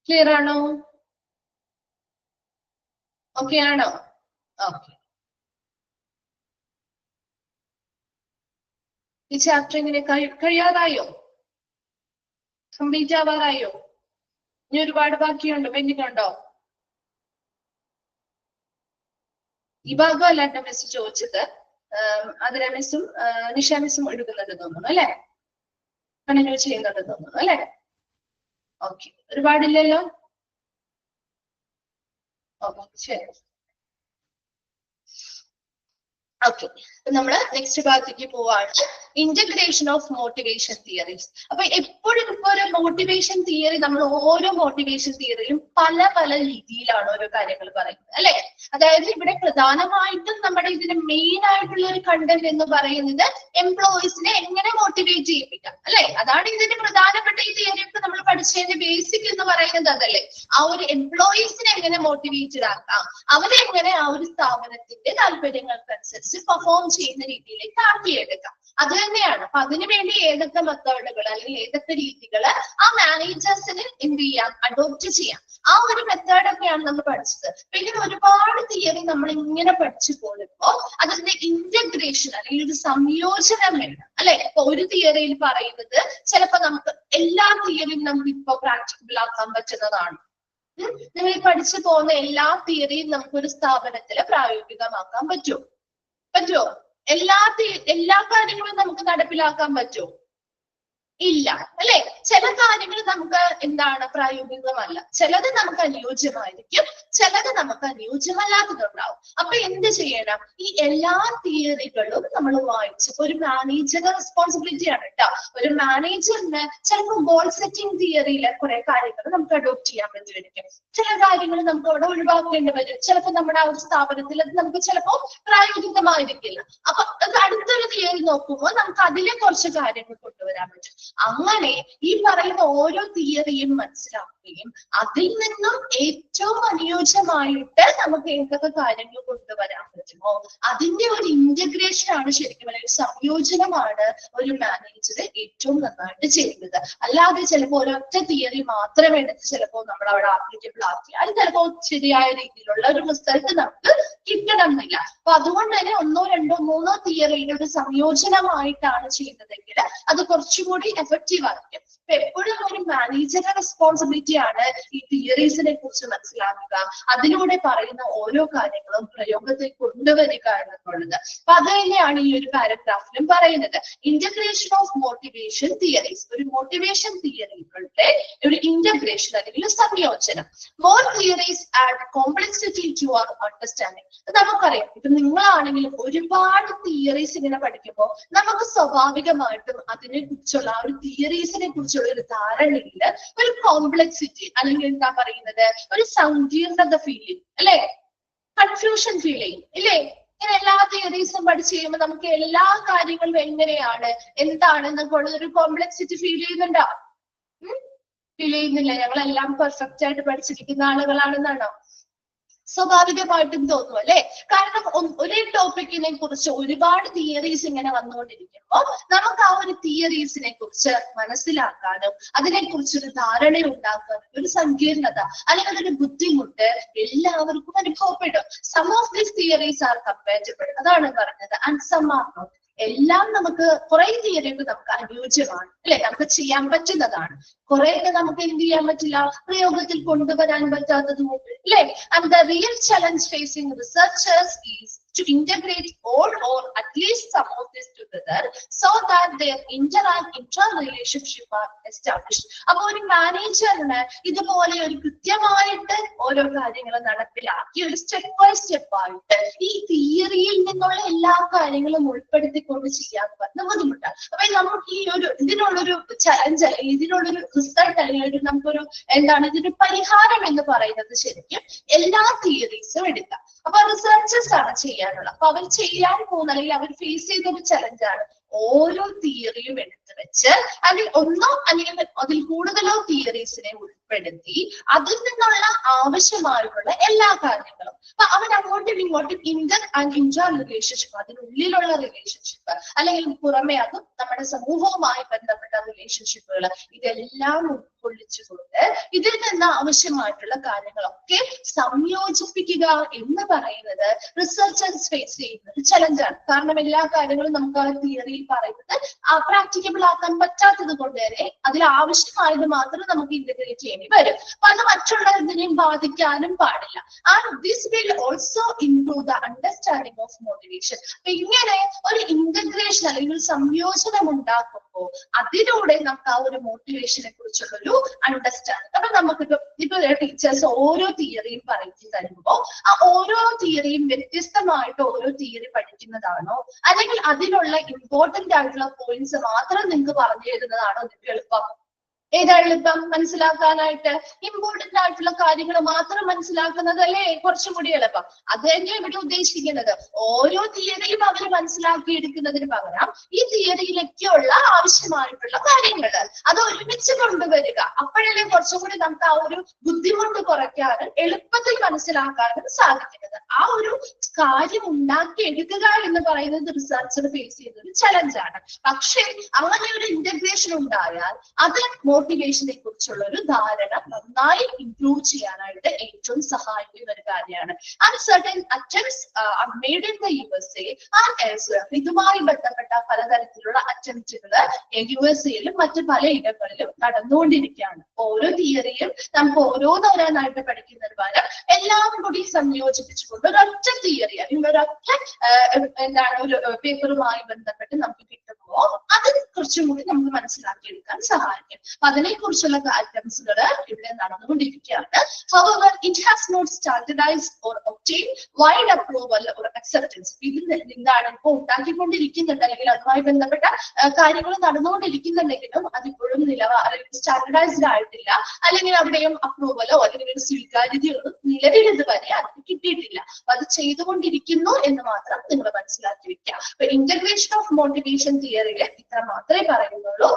ക്ലിയർ ആണോ? ഓക്കെ ആണോ? ഓക്കെ. ഈ ചാപ്റ്റർ ഇങ്ങനെ കഴിയാറായോ? കംപ്ലീറ്റ് ആവാറായോ? ഇനി ഒരുപാട് ബാക്കിയുണ്ടോ, പെൻഡിങ് ഉണ്ടോ? ഈ ഭാഗമല്ല എന്റെ മിസ് ചോദിച്ചത്. അതിലെ മിസ്സും നിഷ മിസ്സും എടുക്കുന്നുണ്ട് തോന്നുന്നു അല്ലെ, കണ്ടിന്യൂ ചെയ്യുന്നുണ്ട് തോന്നുന്നു അല്ലെ. ഓക്കെ, ഒരുപാടില്ലല്ലോ. ഓക്കെ, ശരി. ഓക്കെ, നമ്മള് നെക്സ്റ്റ് ഭാഗത്തേക്ക് പോവാണ്. Integration of motivation theories. അപ്പൊ എപ്പോഴും ഇപ്പൊ ഒരു മോട്ടിവേഷൻ തിയറി, നമ്മൾ ഓരോ മോട്ടിവേഷൻ തിയറിയിലും പല പല രീതിയിലാണ് ഓരോ കാര്യങ്ങൾ പറയുന്നത് അല്ലെ. അതായത് ഇവിടെ പ്രധാനമായിട്ടും നമ്മുടെ ഇതിന് മെയിൻ ആയിട്ടുള്ള ഒരു കണ്ടന്റ് എന്ന് പറയുന്നത് എംപ്ലോയീസിനെ എങ്ങനെ മോട്ടിവേറ്റ് ചെയ്യിപ്പിക്കാം അല്ലെ. അതാണ് ഇതിന്റെ പ്രധാനപ്പെട്ട ഈ തിയറിയൊക്കെ നമ്മൾ പഠിച്ചതിന്റെ ബേസിക് എന്ന് പറയുന്നത് അതല്ലേ. ആ ഒരു എംപ്ലോയീസിനെ എങ്ങനെ മോട്ടിവേറ്റഡ് ആക്കാം, അവരെ എങ്ങനെ ആ ഒരു സ്ഥാപനത്തിന്റെ താല്പര്യങ്ങൾക്കനുസരിച്ച് പെർഫോം ചെയ്യുന്ന രീതിയിലേക്ക് ആക്കിയെടുക്കാം. അത് തന്നെയാണ്. അപ്പൊ അതിനുവേണ്ടി ഏതൊക്കെ മെത്തേഡുകൾ അല്ലെങ്കിൽ ഏതൊക്കെ രീതികൾ ആ മാനേജേഴ്സിന് എന്ത് ചെയ്യാം, അഡോപ്റ്റ് ചെയ്യാം. ആ ഒരു മെത്തേഡ് ഒക്കെയാണ് നമ്മൾ പഠിച്ചത്. പിന്നെ ഒരുപാട് തിയറി നമ്മൾ ഇങ്ങനെ പഠിച്ചു പോകുമ്പോ അതിന്റെ ഇന്റഗ്രേഷൻ അല്ലെങ്കിൽ ഒരു സംയോജനം വേണം അല്ലെ. ഇപ്പൊ ഒരു തിയറിയിൽ പറയുന്നത് ചിലപ്പോ നമുക്ക് എല്ലാ തിയറിയും നമുക്ക് ഇപ്പൊ പ്രാക്ടിക്കബിൾ ആക്കാൻ പറ്റുന്നതാണ്. നിങ്ങൾ ഈ പഠിച്ചു പോകുന്ന എല്ലാ തിയറിയും നമുക്കൊരു സ്ഥാപനത്തിൽ പ്രായോഗികമാക്കാൻ പറ്റുമോ? എല്ലാ കാര്യങ്ങളും നമുക്ക് നടപ്പിലാക്കാൻ പറ്റുമോ? ഇല്ല അല്ലെ. ചില കാര്യങ്ങൾ നമുക്ക് എന്താണ് പ്രായോഗികമല്ല, ചിലത് നമുക്ക് അനുയോജ്യമായിരിക്കും, ചിലത് നമുക്ക് അനുയോജ്യമല്ലാത്തതുണ്ടാവും. അപ്പൊ എന്ത് ചെയ്യണം, ഈ എല്ലാ തിയറികളും നമ്മൾ വായിച്ച്, ഒരു മാനേജറുടെ റെസ്പോൺസിബിലിറ്റി ആണ് കേട്ടോ. ഒരു മാനേജറിന് ചിലപ്പോൾ ഗോൾ സെറ്റിംഗ് തിയറിയിലെ കുറെ കാര്യങ്ങൾ നമുക്ക് അഡോപ്റ്റ് ചെയ്യാൻ പറ്റുമായിരിക്കും, ചില കാര്യങ്ങൾ നമുക്ക് അവിടെ ഒഴിവാക്കേണ്ടി വരും. ചിലപ്പോൾ നമ്മുടെ ആ ഒരു സ്ഥാപനത്തിൽ അത് നമുക്ക് ചിലപ്പോൾ പ്രായോഗികമായിരിക്കില്ല. അപ്പൊ അത് അടുത്തൊരു തിയറി നോക്കുമ്പോൾ നമുക്ക് അതിലെ കുറച്ച് കാര്യങ്ങൾ കൊണ്ടുവരാൻ പറ്റും. അങ്ങനെ ഈ പറയുന്ന ഓരോ തിയറിയും മനസ്സിലാക്കുകയും അതിൽ നിന്നും ഏറ്റവും അനുയോജ്യമായിട്ട് നമുക്ക് എന്തൊക്കെ കാര്യങ്ങൾ കൊണ്ടുവരാൻ പറ്റുമോ അതിന്റെ ഒരു ഇന്റഗ്രേഷൻ ആണ് ശരിക്കും ഒരു സംയോജനമാണ് ഒരു മാനേജർ ഏറ്റവും നന്നായിട്ട് ചെയ്യുന്നത്. അല്ലാതെ ചിലപ്പോൾ ഒരൊറ്റ തിയറി മാത്രം എടുത്ത് ചിലപ്പോൾ നമ്മൾ അവിടെ ആപ്ലിക്കബിൾ ആക്കിയാൽ ചിലപ്പോൾ ശരിയായ രീതിയിലുള്ള ഒരു റിസൾട്ട് നമുക്ക് കിട്ടണമെന്നില്ല. അപ്പൊ അതുകൊണ്ട് തന്നെ 1, 2, 3 തിയറിയുടെ ഒരു സംയോജനമായിട്ടാണ് ചെയ്യുന്നതെങ്കിൽ അത് കുറച്ചുകൂടി എഫക്റ്റീവ് ആയിരിക്കും. അപ്പൊ എപ്പോഴും ഒരു മാനേജറുടെ റെസ്പോൺസിബിലിറ്റി ആണ് ഈ തിയറീസിനെ കുറിച്ച് മനസ്സിലാക്കുക, അതിലൂടെ പറയുന്ന ഓരോ കാര്യങ്ങളും പ്രയോഗത്തിൽ കൊണ്ടുവരിക എന്നുള്ളത്. അപ്പൊ അത് തന്നെയാണ് ഈ ഒരു പാരഗ്രാഫിലും പറയുന്നത്. ഇന്റഗ്രേഷൻ ഓഫ് മോട്ടിവേഷൻ തിയറീസ്, ഒരു മോട്ടിവേഷൻ തിയറികളുടെ ഒരു ഇന്റഗ്രേഷൻ അല്ലെങ്കിൽ സംയോജനം. More theories add complexity to our understanding. നമുക്കറിയാം, ഇപ്പൊ നിങ്ങളാണെങ്കിലും ഒരുപാട് തിയറീസ് ഇങ്ങനെ പഠിക്കുമ്പോൾ നമുക്ക് സ്വാഭാവികമായിട്ടും അതിനെ കുറിച്ചുള്ള ആ ഒരു തിയറീസിനെ കുറിച്ചുള്ള ഒരു ധാരണയിൽ ഒരു കോംപ്ലക്സിറ്റി അല്ലെങ്കിൽ എന്താ പറയുന്നത്, ഒരു സങ്കീർണത ഫീൽ ചെയ്യും അല്ലെ, കൺഫ്യൂഷൻ ഫീൽ ചെയ്യും ഇല്ലേ. ഇങ്ങനെ എല്ലാ തിയറീസും പഠിച്ചു കഴിയുമ്പോൾ നമുക്ക് എല്ലാ കാര്യങ്ങളും എങ്ങനെയാണ് എന്താണെന്നൊക്കെ ഉള്ള ഒരു കോംപ്ലക്സിറ്റി ഫീൽ ചെയ്യുന്നുണ്ടോ? ഫീൽ ചെയ്യുന്നില്ല? ഞങ്ങളെല്ലാം പെർഫെക്റ്റ് ആയിട്ട് പഠിച്ചിരിക്കുന്ന ആളുകളാണെന്നാണോ? സ്വാഭാവികമായിട്ടും തോന്നും അല്ലെ. കാരണം ഒരേ ടോപ്പിക്കിനെ കുറിച്ച് ഒരുപാട് തിയറീസ് ഇങ്ങനെ വന്നുകൊണ്ടിരിക്കുമ്പോൾ നമുക്ക് ആ ഒരു തിയറീസിനെ കുറിച്ച് മനസ്സിലാക്കാനും അതിനെ കുറിച്ചൊരു ധാരണ ഉണ്ടാക്കാനും ഒരു സങ്കീർണത അല്ലെങ്കിൽ ഒരു ബുദ്ധിമുട്ട് എല്ലാവർക്കും അനുഭവപ്പെടും. Some of these theories are compatible, അതാണ് പറഞ്ഞത്, ആൻഡ് സം ആർ നോട്ട്. എല്ലാം നമുക്ക് കുറെ തിയറിയൊക്കെ നമുക്ക് അനുയോജ്യമാണ് അല്ലെ, നമുക്ക് ചെയ്യാൻ പറ്റുന്നതാണ്. കുറെയൊക്കെ നമുക്ക് എന്ത് ചെയ്യാൻ പറ്റില്ല, പ്രയോഗത്തിൽ കൊണ്ടുവരാൻ പറ്റാത്തതുകൊണ്ട് അല്ലെ. And the real challenge facing researchers is to integrate all or at least some of this together so that their interrelationship are established. അപ്പൊ ഒരു മാനേജറിന് ഇതുപോലെ ഒരു കൃത്യമായിട്ട് ഓരോ കാര്യങ്ങൾ നടപ്പിലാക്കി ഒരു സ്റ്റെപ്പ് ബൈ സ്റ്റെപ്പ് ആയിട്ട് ഈ തിയറിയിൽ നിന്നുള്ള എല്ലാ കാര്യങ്ങളും ഉൾപ്പെടുത്തിക്കൊണ്ട് ചെയ്യാന്ന് പറഞ്ഞ ബുദ്ധിമുട്ടാണ്. അപ്പൊ നമുക്ക് ഈ ഒരു ഇതിനുള്ളൊരു ചലഞ്ച് അല്ലെങ്കിൽ ഇതിനുള്ളൊരു റിസൾട്ട് അല്ലെങ്കിൽ നമുക്കൊരു എന്താണ് ഇതിന്റെ പരിഹാരം എന്ന് പറയുന്നത് ശരിക്കും എല്ലാ തിയറീസും എടുക്കാം. അപ്പൊ റിസർച്ചേഴ്സ് ആണ് ചെയ്യാനുള്ളത്. അപ്പൊ അവർ ചെയ്യാൻ പോകുന്ന അല്ലെങ്കിൽ അവർ ഫേസ് ചെയ്ത ഒരു ചലഞ്ചാണ് ഓരോ തിയറിയും എടുത്തു വെച്ച് അല്ലെങ്കിൽ ഒന്നോ അല്ലെങ്കിൽ അതിൽ കൂടുതലോ തിയറീസിനെ ഉൾപ്പെടുത്തി അതിൽ നിന്നുള്ള ആവശ്യമായിട്ടുള്ള എല്ലാ കാര്യങ്ങളും അപ്പൊ അവർ അങ്ങോട്ടും ഇങ്ങോട്ടും ഇന്റർ റിലേഷൻഷിപ്പ്, അതിനുള്ളിലുള്ള റിലേഷൻഷിപ്പ് അല്ലെങ്കിൽ പുറമെ അതും നമ്മുടെ സമൂഹവുമായി ബന്ധപ്പെട്ട റിലേഷൻഷിപ്പുകൾ ഇതെല്ലാം ഉൾക്കൊള്ളിച്ചുകൊണ്ട് ഇതിൽ നിന്ന് ആവശ്യമായിട്ടുള്ള കാര്യങ്ങളൊക്കെ സംയോജിപ്പിക്കുക എന്ന് പറയുന്നത് റിസർച്ചേഴ്സ് ഫേസ് ചെയ്യുന്ന ഒരു ചലഞ്ചാണ്. കാരണം എല്ലാ കാര്യങ്ങളും നമുക്ക് ആ തിയറിയിൽ പറയുന്നത് പ്രാക്ടിക്കബിൾ ഇന്റഗ്രേറ്റബിൾ ആക്കാൻ പറ്റാത്തത് കൊണ്ട് തന്നെ അതിൽ ആവശ്യമായത് മാത്രം നമുക്ക് ഇന്റഗ്രേറ്റ് ചെയ്യേണ്ടി വരും. അപ്പൊ അത് മറ്റുള്ളതിനെയും ബാധിക്കാനും പാടില്ല. And this will also improve the understanding of motivation. അപ്പൊ ഇങ്ങനെ ഒരു ഇന്റഗ്രേഷൻ അല്ലെങ്കിൽ സംയോജനം ഉണ്ടാക്കുമ്പോൾ അതിലൂടെ നമുക്ക് ആ ഒരു മോട്ടിവേഷനെ കുറിച്ചുള്ള ഒരു അണ്ടർസ്റ്റാൻഡിങ്. അപ്പൊ നമുക്കിപ്പോ ടീച്ചേഴ്സ് ഓരോ തിയറിയും പറഞ്ഞു തരുമ്പോൾ ആ ഓരോ തിയറിയും വ്യത്യസ്തമായിട്ട് ഓരോ തിയറി പഠിക്കുന്നതാണോ, അല്ലെങ്കിൽ അതിലുള്ള ഇമ്പോർട്ടന്റ് ആയിട്ടുള്ള പോയിന്റ്സ് മാത്രം നിങ്ങൾക്ക് പറഞ്ഞു തരുന്നതാണോ നിങ്ങൾക്ക് എളുപ്പം? ഏതാണ് എളുപ്പം മനസ്സിലാക്കാനായിട്ട്? ഇമ്പോർട്ടന്റ് ആയിട്ടുള്ള കാര്യങ്ങൾ മാത്രം മനസ്സിലാക്കുന്നതല്ലേ കുറച്ചും കൂടി എളുപ്പം. അത് തന്നെ ഇവിടെ ഉദ്ദേശിക്കുന്നത്. ഓരോ തിയറിയും അവർ മനസ്സിലാക്കിയെടുക്കുന്നതിന് പകരം ഈ തിയറിയിലേക്കുള്ള ആവശ്യമായിട്ടുള്ള കാര്യങ്ങൾ അത് ഒരുമിച്ച് കൊണ്ടുവരിക. അപ്പോഴല്ലേ കുറച്ചും കൂടി നമുക്ക് ആ ഒരു ബുദ്ധിമുട്ട് കുറയ്ക്കാനും എളുപ്പത്തിൽ മനസ്സിലാക്കാനും സാധിക്കുന്നത്. ആ ഒരു കാര്യം ഉണ്ടാക്കിയെടുക്കുക എന്ന് പറയുന്നത് റിസർച്ചർ ഫേസ് ചെയ്യുന്ന ഒരു ചലഞ്ചാണ്. പക്ഷേ അങ്ങനെ ഒരു ഇന്റഗ്രേഷൻ ഉണ്ടായാൽ അത് മോട്ടിവേഷനെ കുറിച്ചുള്ള ഒരു ധാരണ നന്നായി ഇംപ്രൂവ് ചെയ്യാനായിട്ട് ഏറ്റവും സഹായിക്കുന്ന ഒരു കാര്യമാണ്. And certain attempts are made in the USA and elsewhere. ഇതുമായി ബന്ധപ്പെട്ട പലതരത്തിലുള്ള അറ്റംപ്റ്റുകൾ USA-യിലും മറ്റു പലയിടങ്ങളിലും നടന്നുകൊണ്ടിരിക്കുകയാണ്. ഓരോ തിയറിയും നമുക്ക് ഓരോന്നോരോന്നായിട്ട് പഠിക്കുന്നതിന് പകരം എല്ലാം കൂടി സംയോജിപ്പിച്ചുകൊണ്ട് ഒരൊറ്റ തിയറി അല്ലെങ്കിൽ ഒരൊറ്റ എന്താണ് ഒരു പേപ്പറുമായി ബന്ധപ്പെട്ട് നമുക്ക് കിട്ടുമ്പോൾ അത് കുറച്ചും കൂടി നമുക്ക് മനസ്സിലാക്കിയെടുക്കാൻ സഹായിക്കും. അപ്പൊ അതിനെക്കുറിച്ചുള്ള അറ്റംപ്റ്റ്സുകൾ ഇവിടെ നടന്നുകൊണ്ടിരിക്കുകയാണ്. However, it has not standardized or obtained wide approval or acceptance. ഇതിൽ എന്താണ് ഇപ്പോൾ ഉണ്ടാക്കിക്കൊണ്ടിരിക്കുന്നുണ്ട് അല്ലെങ്കിൽ അതുമായി ബന്ധപ്പെട്ട കാര്യങ്ങൾ നടന്നുകൊണ്ടിരിക്കുന്നുണ്ടെങ്കിലും അതിപ്പോഴും സ്റ്റാൻഡർഡൈസ്ഡ് ആയിട്ടില്ല, അല്ലെങ്കിൽ അവിടെയും അപ്രൂവലോ അല്ലെങ്കിൽ ഒരു സ്വീകാര്യതയോ നിലവിൽ ഇതുവരെ അതിന് കിട്ടിയിട്ടില്ല. അപ്പൊ അത് ചെയ്തുകൊണ്ടിരിക്കുന്നു എന്ന് മാത്രം നിങ്ങൾ മനസ്സിലാക്കി വെക്കുക. അപ്പൊ ഇന്റഗ്രേഷൻ ഓഫ് മോട്ടിവേഷൻ തിയറിയിൽ ഇത്ര മാത്രമേ പറയുന്നുള്ളൂ.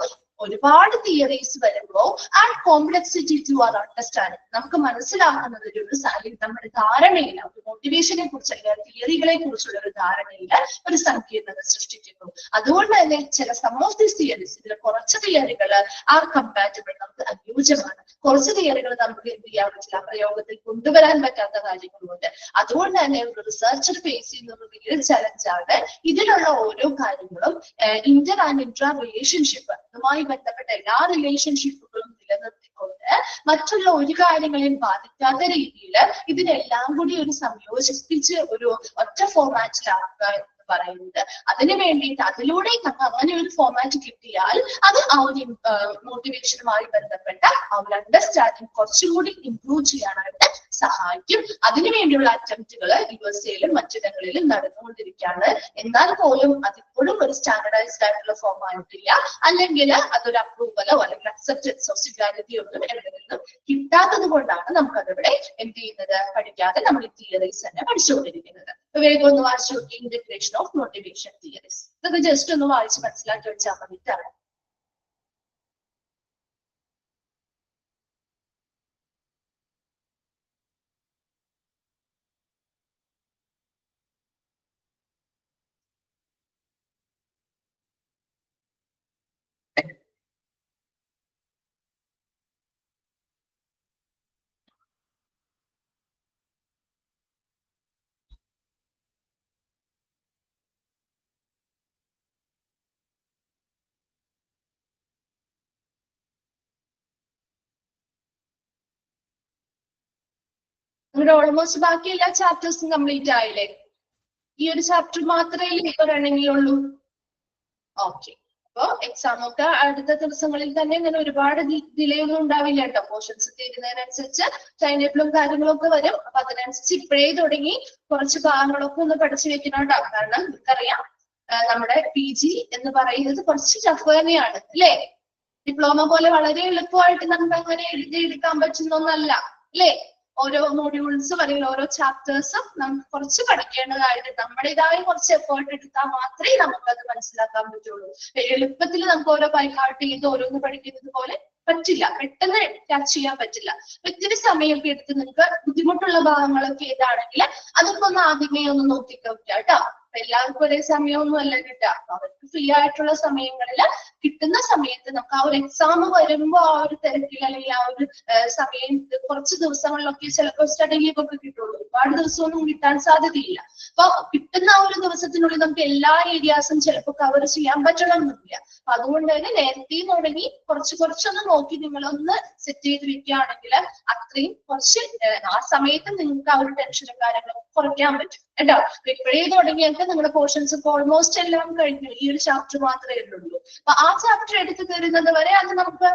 ഒരുപാട് തിയറീസ് വരുമ്പോൾ and complexity to our understanding, നമുക്ക് മനസ്സിലാക്കുന്നതിൽ ഒരു നമ്മുടെ ധാരണയില്ല, ഒരു മോട്ടിവേഷനെ കുറിച്ച് അല്ലെങ്കിൽ തിയറികളെ കുറിച്ചുള്ള ഒരു ധാരണയില്ല ഒരു സങ്കീർണത സൃഷ്ടിക്കുന്നു. അതുകൊണ്ട് തന്നെ ചില സം ഓഫ് ദീസ് തിയറീസ്, ഇതിൽ കുറച്ച് തിയറികൾ ആർ കമ്പാറ്റബിൾ, നമുക്ക് അനുയോജ്യമാണ്. കുറച്ച് തിയറികൾ നമുക്ക് എന്ത് ചെയ്യാൻ പറ്റില്ല, പ്രയോഗത്തിൽ കൊണ്ടുവരാൻ പറ്റാത്ത കാര്യങ്ങളുണ്ട്. അതുകൊണ്ട് തന്നെ ഒരു റിസർച്ചർ ഫേസ് ചെയ്യുന്ന ഒരു റിയൽ ചലഞ്ചാണ് ഇതിലുള്ള ഓരോ കാര്യങ്ങളും ഇന്റർ ആൻഡ് ഇൻട്രാ റിലേഷൻഷിപ്പ്, അതുമായി ബന്ധപ്പെട്ട എല്ലാ റിലേഷൻഷിപ്പുകളും നിലനിർത്തിക്കൊണ്ട് മറ്റുള്ള ഒരു കാര്യങ്ങളെയും ബാധിക്കാത്ത രീതിയിൽ ഇതിനെല്ലാം കൂടി ഒരു സംയോജിപ്പിച്ച് ഒരു ഒറ്റ ഫോർമാറ്റിലാക്കുക പറയുന്നത്. അതിനു വേണ്ടിയിട്ട് അതിലൂടെ അങ്ങനെ ഒരു ഫോർമാറ്റ് കിട്ടിയാൽ അത് ആ ഒരു മോട്ടിവേഷനുമായി ബന്ധപ്പെട്ട ആ ഒരു അണ്ടർസ്റ്റാൻഡിങ് കുറച്ചുകൂടി ഇംപ്രൂവ് ചെയ്യാനായിട്ട് സഹായിക്കും. അതിനുവേണ്ടിയുള്ള അറ്റംപ്റ്റുകൾ USA-യിലും മറ്റിടങ്ങളിലും നടന്നുകൊണ്ടിരിക്കുകയാണ്. എന്നാൽ പോലും അതിപ്പോഴും ഒരു സ്റ്റാൻഡർഡൈസ്ഡ് ആയിട്ടുള്ള ഫോം ആയിട്ടില്ല, അല്ലെങ്കിൽ അതൊരു അപ്രൂവലോ അല്ലെങ്കിൽ അക്സെപ്റ്റൻസോ സ്വീകാര്യതയോ ഒന്നും എവിടെ നിന്നും കിട്ടാത്തത് കൊണ്ടാണ് നമുക്കതിവിടെ എന്ത് ചെയ്യുന്നത്, പഠിക്കാതെ നമ്മൾ ഈ തിയറീസ് തന്നെ പഠിച്ചുകൊണ്ടിരിക്കുന്നത്. വേഗം ഒന്ന് വായിച്ചു നോക്കി, ഇന്റഗ്രേഷൻ ഓഫ് മോട്ടിവേഷൻ തിയറീസ്. ഇതൊക്കെ ജസ്റ്റ് ഒന്ന് വായിച്ച് മനസ്സിലാക്കി വെച്ചാൽ മതിട്ടാണ്. നമ്മുടെ ഓൾമോസ്റ്റ് ബാക്കി എല്ലാ ചാപ്റ്റേഴ്സും കംപ്ലീറ്റ് ആയില്ലേ? ഈ ഒരു ചാപ്റ്റർ മാത്രമേ ഇപ്പൊ റണ്ണിംഗ് ഉള്ളൂ. ഓക്കെ, അപ്പൊ എക്സാം ഒക്കെ അടുത്ത ദിവസങ്ങളിൽ തന്നെ ഇങ്ങനെ ഒരുപാട് ഡിലേ ഒന്നും ഉണ്ടാവില്ല കേട്ടോ. പോർഷൻസ് തീരുന്നതിനനുസരിച്ച് ടൈം ടേബിളും കാര്യങ്ങളും ഒക്കെ വരും. അപ്പൊ അതിനനുസരിച്ച് ഇപ്പോഴേ തുടങ്ങി കുറച്ച് ഭാഗങ്ങളൊക്കെ ഒന്ന് പഠിച്ചു വെക്കണോട്ടോ. കാരണം നിങ്ങൾക്കറിയാം നമ്മുടെ PG എന്ന് പറയുന്നത് കുറച്ച് ടഫ് തന്നെയാണ് അല്ലേ? ഡിപ്ലോമ പോലെ വളരെ എളുപ്പമായിട്ട് നമുക്ക് അങ്ങനെ എഴുതിയെടുക്കാൻ പറ്റുന്നൊന്നല്ല അല്ലേ? ഓരോ മോഡ്യൂൾസും അല്ലെങ്കിൽ ഓരോ ചാപ്റ്റേഴ്സും നമുക്ക് കുറച്ച് പഠിക്കേണ്ടതായിട്ട് നമ്മുടേതായ കുറച്ച് എഫേർട്ട് എടുത്താൽ മാത്രമേ നമുക്കത് മനസ്സിലാക്കാൻ പറ്റുള്ളൂ. എളുപ്പത്തിൽ നമുക്ക് ഓരോ ബൈഹാർട്ട് ചെയ്ത് ഓരോന്ന് പഠിക്കുന്നത് പോലെ പറ്റില്ല, പെട്ടെന്ന് ക്യാച്ച് ചെയ്യാൻ പറ്റില്ല. ഒത്തിരി സമയമൊക്കെ എടുത്ത് നിങ്ങൾക്ക് ബുദ്ധിമുട്ടുള്ള ഭാഗങ്ങളൊക്കെ ഏതാണെങ്കിൽ അതൊക്കെ ഒന്ന് ആദ്യമേ ഒന്ന് നോക്കിക്കോക്കുക കേട്ടോ. എല്ലാവർക്കും ഒരേ സമയമൊന്നും അല്ല കിട്ടുക. അവർക്ക് ഫ്രീ ആയിട്ടുള്ള സമയങ്ങളിൽ കിട്ടുന്ന സമയത്ത് നമുക്ക് ആ ഒരു എക്സാം വരുമ്പോ ആ ഒരു തിരക്കിൽ അല്ലെങ്കിൽ ആ ഒരു സമയം കുറച്ച് ദിവസങ്ങളിലൊക്കെ ചിലപ്പോൾ സ്റ്റഡി ലീവ് ഒക്കെ കിട്ടുള്ളൂ. ഒരുപാട് ദിവസമൊന്നും കിട്ടാൻ സാധ്യതയില്ല. അപ്പൊ കിട്ടുന്ന ആ ഒരു ദിവസത്തിനുള്ളിൽ നമുക്ക് എല്ലാ ഏരിയാസും ചിലപ്പോൾ കവർ ചെയ്യാൻ പറ്റണമെന്നില്ല. അപ്പൊ അതുകൊണ്ട് തന്നെ നേരത്തെ തുടങ്ങി കുറച്ചൊന്ന് നോക്കി നിങ്ങളൊന്ന് സെറ്റ് ചെയ്ത് വെക്കുകയാണെങ്കിൽ അത്രയും കുറച്ച് ആ സമയത്ത് നിങ്ങൾക്ക് ആ ഒരു ടെൻഷനും കാര്യങ്ങളും കുറയ്ക്കാൻ പറ്റും കേട്ടോ. ഇപ്പോഴേ തുടങ്ങിയൊക്കെ നിങ്ങളുടെ പോർഷൻസ് ഒക്കെ ഓൾമോസ്റ്റ് എല്ലാം കഴിഞ്ഞു. ഈ ഒരു ചാപ്റ്റർ മാത്രമേ ഉള്ളൂ. അപ്പൊ ആ ചാപ്റ്റർ എടുത്ത് തരുന്നത് വരെ അത് നമുക്ക്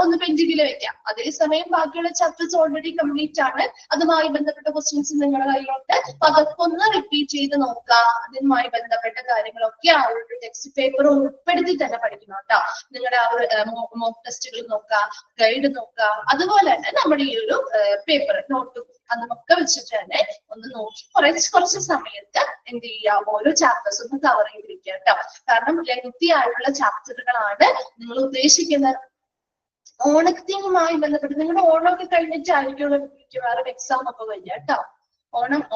ഒന്ന് പെൻഡിങ്ങിൽ വെക്കാം. അതേസമയം ബാക്കിയുള്ള ചാപ്റ്റേഴ്സ് ഓൾറെഡി കംപ്ലീറ്റ് ആണ്. അതുമായി ബന്ധപ്പെട്ട ക്വസ്റ്റ്യൻസ് നിങ്ങളുടെ കയ്യിലുണ്ട്. അപ്പൊ അതൊക്കെ ഒന്ന് റിപ്പീറ്റ് ചെയ്ത് നോക്കുക. അതുമായി ബന്ധപ്പെട്ട കാര്യങ്ങളൊക്കെ ആ ഒരു ടെക്സ്റ്റ് പേപ്പർ ഉൾപ്പെടുത്തി തന്നെ പഠിക്കണം കേട്ടോ. നിങ്ങളുടെ ആ ഒരു മോക്ക് ടെസ്റ്റുകൾ നോക്കുക, ഗൈഡ് നോക്കുക, അതുപോലെ തന്നെ നമ്മുടെ ഈ ഒരു പേപ്പർ നോട്ട് അതൊക്കെ വെച്ചിട്ട് തന്നെ ഒന്ന് നോക്കി കുറച്ച് സമയത്ത് എന്ത് ചെയ്യാം, ഓരോ ചാപ്റ്റേഴ്സ് ഒന്ന് കവർ ചെയ്തിരിക്കുക കേട്ടോ. കാരണം ലെങ്തി ആയിട്ടുള്ള ചാപ്റ്ററുകളാണ് നിങ്ങൾ ഉദ്ദേശിക്കുന്നത്. ഓണത്തിനുമായി ബന്ധപ്പെട്ട് നിങ്ങളുടെ ഓണമൊക്കെ കഴിഞ്ഞിട്ടായിരിക്കും മിക്കവാറും എക്സാം ഒക്കെ വരിക കേട്ടോ.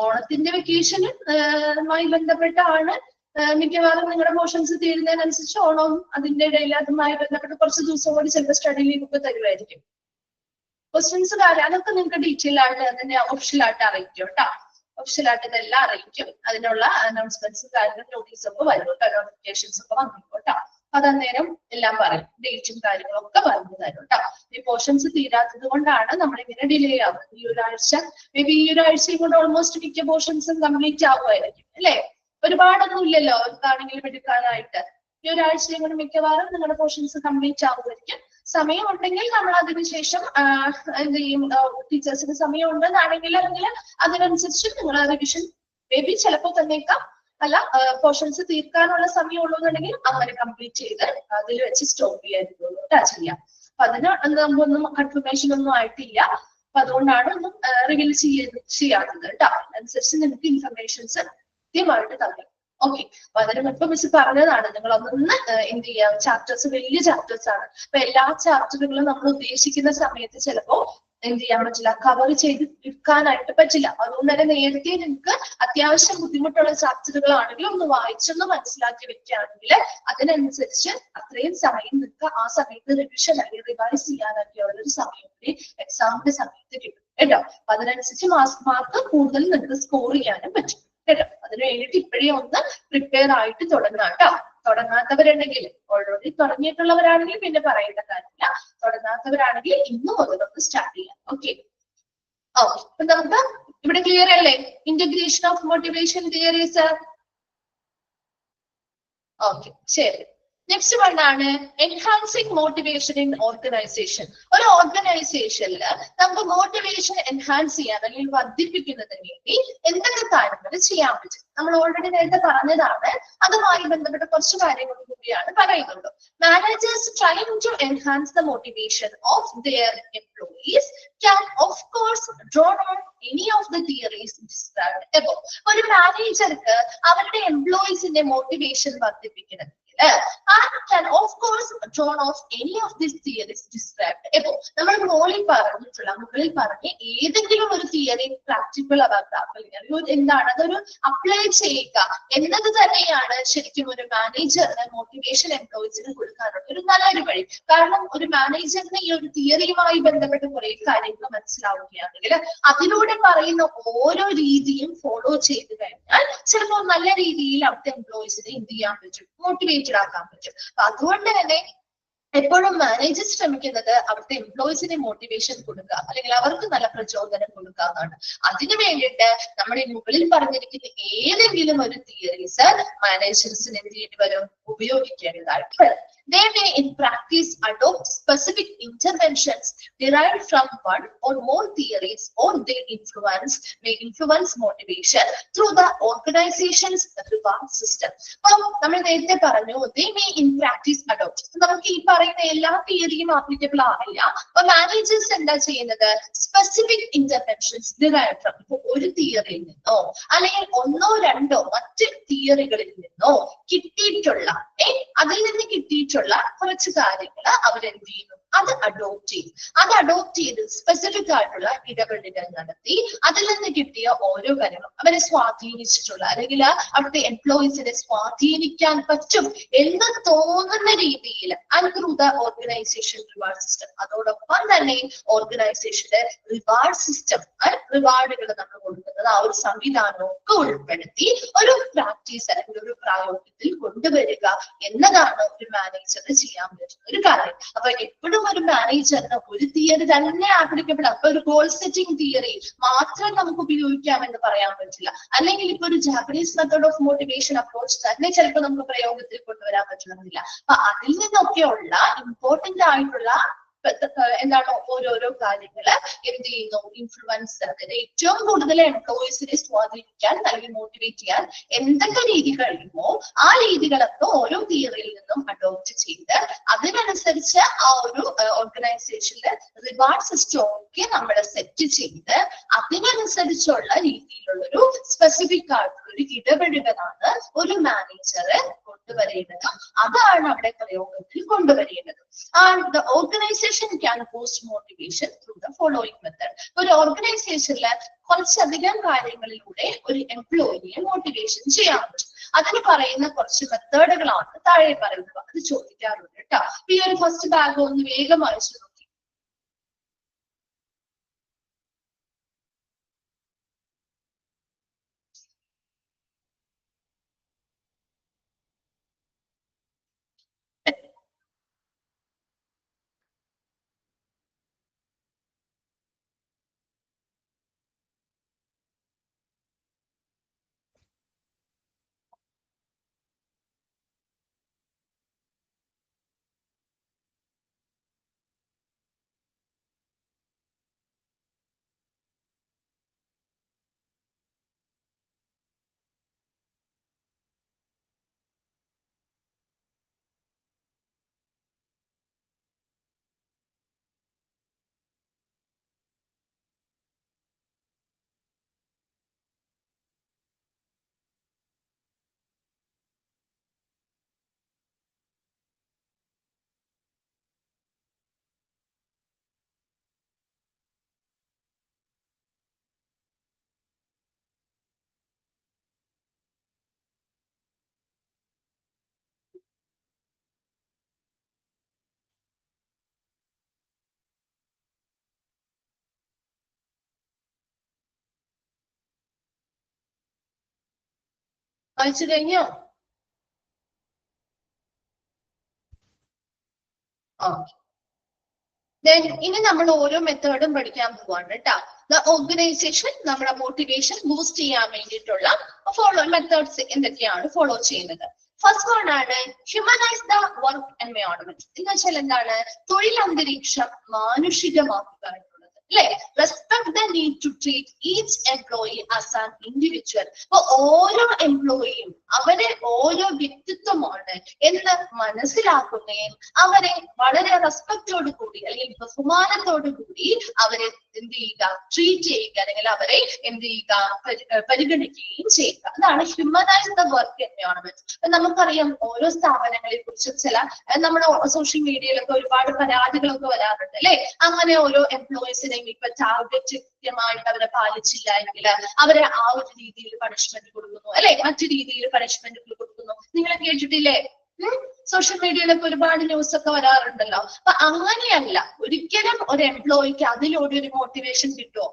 ഓണത്തിന്റെ വെക്കേഷനുമായി ബന്ധപ്പെട്ടാണ് മിക്കവാറും നിങ്ങളുടെ പോർഷൻസ് തീരുന്നതിനനുസരിച്ച് ഓണവും അതിന്റെ ഇടയിൽ അതുമായി ബന്ധപ്പെട്ട് കുറച്ച് ദിവസം കൂടി ചിലപ്പോൾ സ്റ്റഡി ലീവ് ഒക്കെ തരുമായിരിക്കും. ക്വസ്റ്റ്യൻസ് കാര്യം അതൊക്കെ നിങ്ങൾക്ക് ഡീറ്റെയിൽ ആയിട്ട് അതിന്റെ ഒഫീഷ്യലായിട്ട് അറിയിക്കും കേട്ടോ. ഒഫീഷ്യലായിട്ട് ഇതെല്ലാം അറിയിക്കും. അതിനുള്ള അനൗൺസ്മെന്റ്സ് കാര്യങ്ങളും നോട്ടീസ് ഒക്കെ വരും കേട്ടോ. നോട്ടിഫിക്കേഷൻസ് ഒക്കെ വന്നിക്കോട്ടോ. അത് അന്നേരം എല്ലാം പറയും. ഡേറ്റും കാര്യങ്ങളും ഒക്കെ പറഞ്ഞു തരും കേട്ടോ. ഈ പോർഷൻസ് തീരാത്തത് കൊണ്ടാണ് നമ്മളിങ്ങനെ ഡിലേ ആവുന്നത്. ഈ ഒരാഴ്ച മേ ബി ഈ ഒരാഴ്ചയും കൊണ്ട് ഓൾമോസ്റ്റ് മിക്ക പോർഷൻസും കംപ്ലീറ്റ് ആവുമായിരിക്കും അല്ലെ. ഒരുപാടൊന്നും ഇല്ലല്ലോ എന്താണെങ്കിലും എടുക്കാനായിട്ട്. ഈ ഒരാഴ്ചയും കൊണ്ട് മിക്കവാറും നിങ്ങളുടെ പോർഷൻസ് കംപ്ലീറ്റ് ആവുമായിരിക്കും. സമയം ഉണ്ടെങ്കിൽ നമ്മൾ അതിനുശേഷം എന്ത് ചെയ്യും, ടീച്ചേഴ്സിന് സമയം ഉണ്ടെന്നാണെങ്കിൽ അല്ലെങ്കിൽ അതിനനുസരിച്ച് നിങ്ങൾ റിവിഷൻ മേ ബി ചിലപ്പോൾ തന്നേക്കാം. അല്ല പോർഷൻസ് തീർക്കാനുള്ള സമയം ഉള്ളതെന്നുണ്ടെങ്കിൽ അങ്ങനെ കംപ്ലീറ്റ് ചെയ്ത് അതിൽ വെച്ച് സ്റ്റോപ്പ് ചെയ്യാതിരുന്നുള്ളൂ ചെയ്യാം. അപ്പൊ അതിന് നമുക്കൊന്നും കൺഫർമേഷൻ ഒന്നും ആയിട്ടില്ല. അപ്പൊ അതുകൊണ്ടാണ് ഒന്നും റിവീൽ ചെയ്യാത്തത് കേട്ടോ. അതനുസരിച്ച് നിങ്ങൾക്ക് ഇൻഫർമേഷൻസ് കൃത്യമായിട്ട് തന്നു. ഓക്കെ. അപ്പൊ അതിന് മുമ്പ് മിസ് പറഞ്ഞതാണ് നിങ്ങൾ ഒന്നൊന്ന് എന്ത് ചെയ്യാം, ചാപ്റ്റേഴ്സ് വലിയ ചാപ്റ്റേഴ്സ് ആണ്. അപ്പൊ എല്ലാ ചാപ്റ്ററുകളും നമ്മൾ ഉദ്ദേശിക്കുന്ന സമയത്ത് ചിലപ്പോ എന്ത് ചെയ്യാൻ പറ്റില്ല, കവർ ചെയ്ത് എടുക്കാനായിട്ട് പറ്റില്ല. അതുകൊണ്ട് തന്നെ നേരത്തെ നിങ്ങൾക്ക് അത്യാവശ്യം ബുദ്ധിമുട്ടുള്ള ചാപ്റ്ററുകളാണെങ്കിൽ ഒന്ന് വായിച്ചൊന്ന് മനസ്സിലാക്കി വെക്കുകയാണെങ്കിൽ അതിനനുസരിച്ച് അത്രയും സമയം നിങ്ങൾക്ക് ആ സമയത്ത് റിവിഷൻ അല്ലെങ്കിൽ റിവൈസ് ചെയ്യാനൊക്കെയുള്ള ഒരു സമയം കൂടി എക്സാമിന്റെ സമയത്ത് കിട്ടും കേട്ടോ. അപ്പൊ അതിനനുസരിച്ച് മാർക്ക് കൂടുതൽ നിങ്ങൾക്ക് സ്കോർ ചെയ്യാനും പറ്റും കേട്ടോ. അതിന് വേണ്ടിയിട്ട് ഇപ്പോഴേ ഒന്ന് പ്രിപ്പയർ ആയിട്ട് തുടങ്ങാം കേട്ടോ. തുടങ്ങാത്തവരുണ്ടെങ്കിൽ ഓൾറെഡി തുടങ്ങിയിട്ടുള്ളവരാണെങ്കിൽ പിന്നെ പറയേണ്ട കാര്യമില്ല. തുടങ്ങാത്തവരാണെങ്കിൽ ഇന്ന് മുതലൊന്ന് സ്റ്റാർട്ട് ചെയ്യാം. ഓക്കെ. അപ്പൊ നമുക്ക് ഇവിടെ ക്ലിയർ അല്ലേ integration of motivation theories? Okay, ശരി. നെക്സ്റ്റ് വൺ ആണ് എൻഹാൻസിങ് മോട്ടിവേഷൻ ഇൻ ഓർഗനൈസേഷൻ. ഒരു ഓർഗനൈസേഷനിൽ നമുക്ക് മോട്ടിവേഷൻ എൻഹാൻസ് ചെയ്യാൻ അല്ലെങ്കിൽ വർദ്ധിപ്പിക്കുന്നതിന് വേണ്ടി എന്തൊക്കെ കാര്യങ്ങൾ ചെയ്യാൻ പറ്റും? നമ്മൾ ഓൾറെഡി നേരത്തെ പറഞ്ഞതാണ്. അതുമായി ബന്ധപ്പെട്ട കുറച്ച് കാര്യങ്ങൾ കൂടിയാണ് പറയുന്നത്. Managers trying to enhance the motivation of their employees can of course draw on any of the theories described above. ഒരു മാനേജർക്ക് അവരുടെ എംപ്ലോയീസിന്റെ മോട്ടിവേഷൻ വർദ്ധിപ്പിക്കണം can of course draw off any of these theories described above. നമ്മൾ മുകളിൽ പറഞ്ഞ ഏതെങ്കിലും ഒരു theory practical എന്താണ് അതൊരു അപ്ലൈ ചെയ്യുക എന്നത് തന്നെയാണ് ശരിക്കും ഒരു മാനേജറിന് മോട്ടിവേഷൻ എംപ്ലോയീസിന് കൊടുക്കാനുള്ള ഒരു നല്ലൊരു വഴി. കാരണം ഒരു മാനേജറിന് ഈ ഒരു തിയറിയുമായി ബന്ധപ്പെട്ട് കുറെ കാര്യങ്ങൾ മനസ്സിലാവുകയാണെങ്കിൽ അതിലൂടെ പറയുന്ന ഓരോ രീതിയും ഫോളോ ചെയ്ത് കഴിഞ്ഞാൽ ചിലപ്പോൾ നല്ല രീതിയിൽ അവിടുത്തെ എംപ്ലോയീസിനെ എന്ത് ചെയ്യാൻ പറ്റും, മോട്ടിവേറ്റഡ് ആക്കാൻ പറ്റും. അപ്പൊ അതുകൊണ്ട് തന്നെ എപ്പോഴും മാനേജേഴ്സ് ശ്രമിക്കുന്നത് അവിടുത്തെ എംപ്ലോയീസിനെ മോട്ടിവേഷൻ കൊടുക്കുക അല്ലെങ്കിൽ അവർക്ക് നല്ല പ്രചോദനം കൊടുക്കുക എന്നാണ്. അതിനു വേണ്ടിയിട്ട് നമ്മുടെ മുകളിൽ പറഞ്ഞിരിക്കുന്ന ഏതെങ്കിലും ഒരു തിയറീസ് മാനേജേഴ്സിന് എന്ത് ചെയ്യേണ്ടി വരും, ഉപയോഗിക്കേണ്ടതായിട്ട് വരും. They may in practice adopt specific interventions derived from one or more theories, or their influence may influence motivation through the organization's reward system. അപ്പോൾ നമ്മൾ നേരത്തെ പറഞ്ഞു they may in practice adopt. നമുക്ക് ഈ പറയുന്ന എല്ലാ തിയറിയും ആപ്ലിക്കബിൾ ആവില്ല. അപ്പൊ മാനേജേഴ്സ് എന്താ ചെയ്യുന്നത്, സ്പെസിഫിക് ഇന്റർവെൻഷൻസ് derived from ഒരു തിയറിയിൽ നിന്നോ അല്ലെങ്കിൽ ഒന്നോ രണ്ടോ മറ്റ് തിയറികളിൽ നിന്നോ കിട്ടിയിട്ടുള്ള അതിൽ നിന്ന് കിട്ടിയിട്ടുള്ള കുറച്ച് കാര്യങ്ങൾ അവരെന്ത് ചെയ്യുന്നു, അത് അഡോപ്റ്റ് ചെയ്യും. അത് അഡോപ്റ്റ് ചെയ്ത് സ്പെസിഫിക് ആയിട്ടുള്ള ഇടപെടലുകൾ നടത്തി അതിൽ നിന്ന് കിട്ടിയ ഓരോ കാര്യങ്ങളും അവരെ സ്വാധീനിച്ചിട്ടുള്ള അല്ലെങ്കിൽ അവിടുത്തെ എംപ്ലോയീസിനെ സ്വാധീനിക്കാൻ പറ്റും എന്ന് തോന്നുന്ന രീതിയിൽ and through the organisation reward system, അതോടൊപ്പം തന്നെ ഓർഗനൈസേഷന്റെ റിവാർഡ് സിസ്റ്റം, റിവാർഡുകൾ നമ്മൾ കൊടുക്കുന്നത് ആ ഒരു സംവിധാനവും ഒക്കെ ഉൾപ്പെടുത്തി ഒരു പ്രാക്ടീസ് അല്ലെങ്കിൽ ഒരു പ്രായോഗത്തിൽ കൊണ്ടുവരിക എന്നതാണ് ഒരു മാനേജറിന് ചെയ്യാൻ പറ്റുന്ന ഒരു കാര്യം. അപ്പൊ എപ്പോഴും ഒരു മാനേജറിന് ഒരു തിയറി തന്നെ ആപ്ലിക്കബിൾ, അപ്പൊ ഒരു ഗോൾ സെറ്റിംഗ് തിയറി മാത്രം നമുക്ക് ഉപയോഗിക്കാമെന്ന് പറയാൻ പറ്റില്ല. അല്ലെങ്കിൽ ഇപ്പൊ ഒരു Japanese method of motivation approach തന്നെ ചിലപ്പോൾ നമുക്ക് പ്രയോഗത്തിൽ കൊണ്ടുവരാൻ പറ്റണമെന്നില്ല. അപ്പൊ അതിൽ നിന്നൊക്കെയുള്ള ഇമ്പോർട്ടന്റ് ആയിട്ടുള്ള എന്താണ് ഓരോരോ കാര്യങ്ങള് എന്ത് ചെയ്യുന്നു, ഇൻഫ്ലുവൻസ്, അതായത് ഏറ്റവും കൂടുതൽ എംപ്ലോയീസിനെ സ്വാധീനിക്കാൻ അല്ലെങ്കിൽ മോട്ടിവേറ്റ് ചെയ്യാൻ എന്തൊക്കെ രീതി കഴിയുമോ ആ രീതികളൊക്കെ ഓരോ തിയറിയിൽ നിന്നും അഡോപ്റ്റ് ചെയ്ത് അതിനനുസരിച്ച് ആ ഒരു ഓർഗനൈസേഷനിൽ റിവാർഡ് സിസ്റ്റം ഒക്കെ നമ്മൾ സെറ്റ് ചെയ്ത് അതിനനുസരിച്ചുള്ള രീതിയിലുള്ളൊരു സ്പെസിഫിക് ആയിട്ടുള്ള ഒരു ഇടപെടലാണ് ഒരു മാനേജർ കൊണ്ടുവരേണ്ടത്. അതാണ് അവിടെ പ്രയോഗത്തിൽ കൊണ്ടുവരേണ്ടത്. And the organization can boost motivation through the following method. ഒരു ഓർഗനൈസേഷനിൽ കുറച്ചധികം കാര്യങ്ങളിലൂടെ ഒരു എംപ്ലോയിയെ മോട്ടിവേഷൻ ചെയ്യാൻ പറ്റും. അതിന് പറയുന്ന കുറച്ച് മെത്തേഡുകളാണ് താഴെ പറയുന്നത്. അത് ചോദിക്കാറുണ്ട് കേട്ടോ. ഈ ഒരു ഫസ്റ്റ് ഭാഗം ഒന്ന് വേഗം വായിച്ചു നോക്കി. വായിച്ചു കഴിഞ്ഞോ? ഇനി നമ്മൾ ഓരോ മെത്തേഡും പഠിക്കാൻ പോവാണ് കേട്ടോ. ദ ഓർഗനൈസേഷൻ നമ്മുടെ മോട്ടിവേഷൻ ബൂസ്റ്റ് ചെയ്യാൻ വേണ്ടിയിട്ടുള്ള മെത്തേഡ്സ് എന്തൊക്കെയാണ് ഫോളോ ചെയ്യുന്നത്. ഫസ്റ്റ് വൺ ആണ് ഹ്യൂമനൈസ് ദ വർക്ക് എൻവയോൺമെന്റ്. എന്ന് വെച്ചാൽ എന്താണ്? തൊഴിലന്തരീക്ഷം മാനുഷികമാക്കുക എന്നുള്ളത് അല്ലെ. Respect the need to treat each employee as an individual. അപ്പൊ ഓരോ എംപ്ലോയിയും അവരെ ഓരോ വ്യക്തിത്വമാണ് എന്ന് മനസ്സിലാക്കുകയും അവരെ വളരെ റെസ്പെക്റ്റോട് കൂടി അല്ലെങ്കിൽ ബഹുമാനത്തോടു കൂടി അവരെ എന്ത് ചെയ്യുക, ട്രീറ്റ് ചെയ്യുക, അല്ലെങ്കിൽ അവരെ എന്ത് ചെയ്യുക, പരിഗണിക്കുകയും ചെയ്യുക. അതാണ് ഹ്യൂമനൈസ് ദ വർക്ക് എൻവയോൺമെന്റ്. നമുക്കറിയാം ഓരോ സ്ഥാപനങ്ങളെ കുറിച്ച് ചില നമ്മുടെ സോഷ്യൽ മീഡിയയിലൊക്കെ ഒരുപാട് പരാതികളൊക്കെ വരാറുണ്ട് അല്ലെ. അങ്ങനെ ഓരോ എംപ്ലോയീസിനെയും ഇപ്പൊ ടാർഗറ്റ് കൃത്യമായിട്ട് അവരെ പാലിച്ചില്ല എങ്കിൽ അവരെ ആ ഒരു രീതിയിൽ പണിഷ്മെന്റ് കൊടുക്കുന്നു അല്ലെ, മറ്റു രീതിയിൽ പണിഷ്മെന്റുകൾ കൊടുക്കുന്നു. നിങ്ങൾ കേട്ടിട്ടില്ലേ? സോഷ്യൽ മീഡിയയിലൊക്കെ ഒരുപാട് ന്യൂസ് ഒക്കെ വരാറുണ്ടല്ലോ. അപ്പൊ അങ്ങനെയല്ല, ഒരിക്കലും ഒരു എംപ്ലോയിക്ക് അതിലൂടെ ഒരു മോട്ടിവേഷൻ കിട്ടുമോ?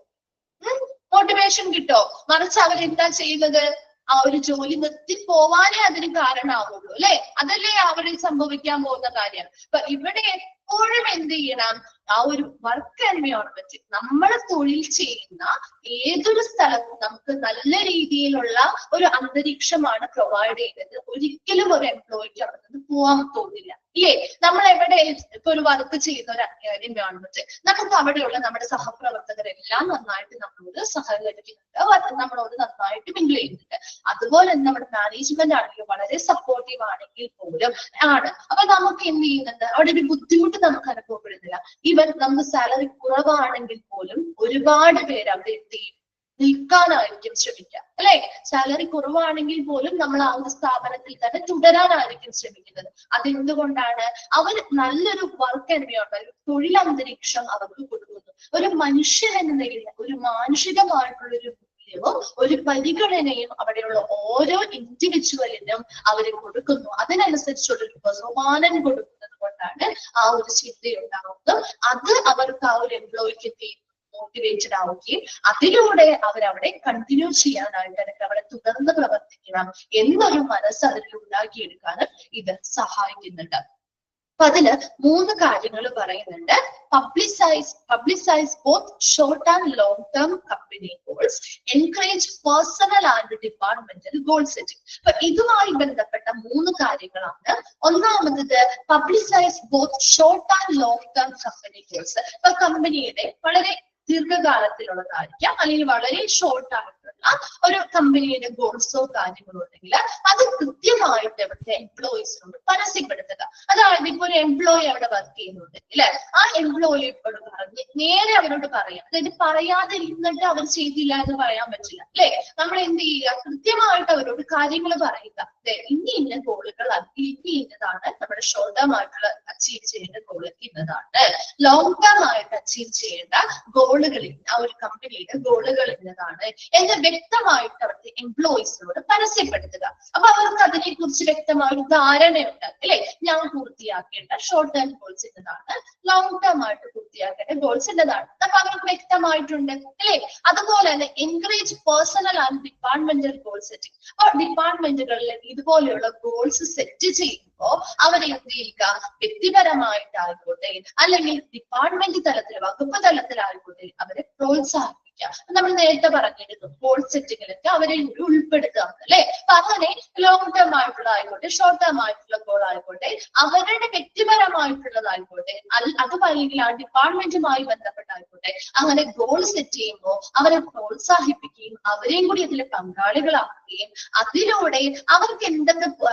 മോട്ടിവേഷൻ കിട്ടോ? മറിച്ച് അവരെന്താ ചെയ്യുന്നത്? ആ ഒരു ജോലി നിർത്തി പോവാനേ അതിന് കാരണമാവുള്ളൂ അല്ലെ. അതല്ലേ അവരിൽ സംഭവിക്കാൻ പോകുന്ന കാര്യം. അപ്പൊ ഇവിടെ എപ്പോഴും എന്ത് ചെയ്യണം? ആ ഒരു വർക്ക് എൻവയോൺമെന്റ്, നമ്മൾ തൊഴിൽ ചെയ്യുന്ന ഏതൊരു സ്ഥലത്തും നമുക്ക് നല്ല രീതിയിലുള്ള ഒരു അന്തരീക്ഷമാണ് പ്രൊവൈഡ് ചെയ്യുന്നത്. ഒരിക്കലും ഒരു എംപ്ലോയിക്ക് അവിടെ നിന്ന് പോകാൻ തോന്നില്ല ഇല്ലേ. നമ്മൾ എവിടെ ഇപ്പൊ ഒരു വർക്ക് ചെയ്യുന്ന ഒരു എൻവയോൺമെന്റ്, നമുക്ക് അവിടെയുള്ള നമ്മുടെ സഹപ്രവർത്തകരെല്ലാം നന്നായിട്ട് നമ്മളോട് സഹകരിക്കുന്നുണ്ട്, നമ്മളോട് നന്നായിട്ട് മിങ്കിൾ ചെയ്യുന്നുണ്ട്. അതുപോലെ നമ്മുടെ മാനേജ്മെന്റ് ആണെങ്കിലും വളരെ സപ്പോർട്ടീവ് ആണെങ്കിൽ പോലും ആണ്. അപ്പൊ നമുക്ക് എന്ത് ചെയ്യുന്നുണ്ട്? അവിടെ ഒരു ബുദ്ധിമുട്ട് നമുക്ക് അനുഭവപ്പെടുന്നില്ല. ഈവൻ നമുക്ക് സാലറി കുറവാണെങ്കിൽ പോലും ഒരുപാട് പേര് അവിടെ എന്ത് ചെയ്യും? നിൽക്കാനായിരിക്കും ശ്രമിക്കുക, അല്ലെ? സാലറി കുറവാണെങ്കിൽ പോലും നമ്മൾ ആ ഒരു സ്ഥാപനത്തിൽ തന്നെ തുടരാനായിരിക്കും ശ്രമിക്കുന്നത്. അതെന്തുകൊണ്ടാണ്? അവർ നല്ലൊരു വർക്ക് എൻവയോൺമെന്റ്, തൊഴിലന്തരീക്ഷം അവർക്ക് കൊടുക്കുന്നു. ഒരു മനുഷ്യൻ എന്ന നിലയിൽ ഒരു മാനുഷികമായിട്ടുള്ളൊരു മൂല്യവും ഒരു പരിഗണനയും അവിടെയുള്ള ഓരോ ഇൻഡിവിജ്വലിനും അവര് കൊടുക്കുന്നു. അതിനനുസരിച്ചുള്ളൊരു ബഹുമാനം കൊടുക്കുന്നത് കൊണ്ടാണ് ആ ഒരു ചിന്തയുണ്ടാവുന്നത്. അത് അവർക്ക് ആ ഒരു എംപ്ലോയിക്ക് മോട്ടിവേറ്റഡ് ആവുകയും അതിലൂടെ അവരവിടെ കണ്ടിന്യൂ ചെയ്യാനായിട്ട്, അല്ലെങ്കിൽ അവിടെ തുടർന്ന് പ്രവർത്തിക്കണം എന്നൊരു മനസ്സ് അതിൽ ഉണ്ടാക്കിയെടുക്കാനും ഇത് സഹായിക്കുന്നുണ്ട്. അപ്പൊ അതില് 3 കാര്യങ്ങൾ പറയുന്നുണ്ട്. Publicise both short and long term company goals, encourage personal and departmental goal setting. അപ്പൊ ഇതുമായി ബന്ധപ്പെട്ട 3 കാര്യങ്ങളാണ്. ഒന്നാമത് publicise both short and long term company goals. ഇപ്പൊ കമ്പനിയുടെ വളരെ ദീർഘകാലത്തിലുള്ളതായിരിക്കാം, അല്ലെങ്കിൽ വളരെ ഷോർട്ട് ആയിട്ടുള്ള ഒരു കമ്പനിയുടെ ഗോൾസോ കാര്യങ്ങളോ ഉണ്ടെങ്കിൽ അത് കൃത്യമായിട്ട് ഇവിടുത്തെ എംപ്ലോയീസിനോട് പരസ്യപ്പെടുത്തുക. അതായത് ഇപ്പൊ ഒരു എംപ്ലോയി അവിടെ വർക്ക് ചെയ്യുന്നുണ്ടെങ്കിൽ ആ എംപ്ലോയിയോട് പറഞ്ഞ് നേരെ അവരോട് പറയാം. അതായത് പറയാതെ ഇരുന്നിട്ട് അവർ ചെയ്തില്ല എന്ന് പറയാൻ പറ്റില്ല, അല്ലെ? നമ്മൾ എന്ത് ചെയ്യുക? കൃത്യമായിട്ട് അവരോട് കാര്യങ്ങൾ പറയുക. ഇന്ന ഗോളുകൾ, ഇനി ഇന്നതാണ് നമ്മുടെ ഷോർട്ട് ടേം ആയിട്ടുള്ള അച്ചീവ് ചെയ്യേണ്ട ഗോൾ, ഇന്നതാണ് ലോങ് ടേം ആയിട്ട് അച്ചീവ് ചെയ്യേണ്ട ഗോളുകളിൽ, ആ ഒരു കമ്പനിയുടെ ഗോളുകൾ ഇന്നതാണ് എന്ന് വ്യക്തമായിട്ട് അവർക്ക് എംപ്ലോയീസിനോട് പരസ്യപ്പെടുത്തുക. അപ്പൊ അവർക്ക് അതിനെ കുറിച്ച് വ്യക്തമായ ഒരു ധാരണയുണ്ട്, അല്ലെ? ഞാൻ പൂർത്തിയാക്കേണ്ട ഷോർട്ട് ടേം ഗോൾസ് ഇന്നതാണ്, ലോങ് ടേം ആയിട്ട് പൂർത്തിയാക്കേണ്ട ഗോൾസ് ഇന്നതാണ്. അപ്പൊ അവർക്ക് വ്യക്തമായിട്ടുണ്ട്, അല്ലെ? അതുപോലെ തന്നെ encourage personal and departmental goal setting. അപ്പൊ ഡിപ്പാർട്ട്മെന്റുകളിൽ ഇതുപോലെയുള്ള ഗോൾസ് സെറ്റ് ചെയ്യുമ്പോൾ അവരെ എന്ത് ചെയ്യുക? വ്യക്തിപരമായിട്ടായിക്കോട്ടെ അല്ലെങ്കിൽ ഡിപ്പാർട്ട്മെന്റ് തലത്തിൽ, വകുപ്പ് തലത്തിലായിക്കോട്ടെ അവരെ പ്രോത്സാഹിപ്പിക്കുക. നമ്മൾ നേരത്തെ പറഞ്ഞിരുന്നു ഗോൾ സെറ്റിങ്ങിലൊക്കെ അവരെ ഉൾപ്പെടുത്തുക, അല്ലെ? അപ്പൊ അങ്ങനെ ലോങ് ടേം ആയിട്ടുള്ളതായിക്കോട്ടെ ഷോർട്ട് ടേം ആയിട്ടുള്ള ഗോൾ ആയിക്കോട്ടെ അവരുടെ വ്യക്തിപരമായിട്ടുള്ളതായിക്കോട്ടെ, അതും അല്ലെങ്കിൽ ആ ഡിപ്പാർട്ട്മെന്റുമായി ബന്ധപ്പെട്ടായിക്കോട്ടെ, അങ്ങനെ ഗോൾ സെറ്റ് ചെയ്യുമ്പോൾ അവരെ പ്രോത്സാഹിപ്പിക്കുകയും അവരെയും കൂടി അതിൽ പങ്കാളികളാക്കുകയും അതിലൂടെ അവർക്ക്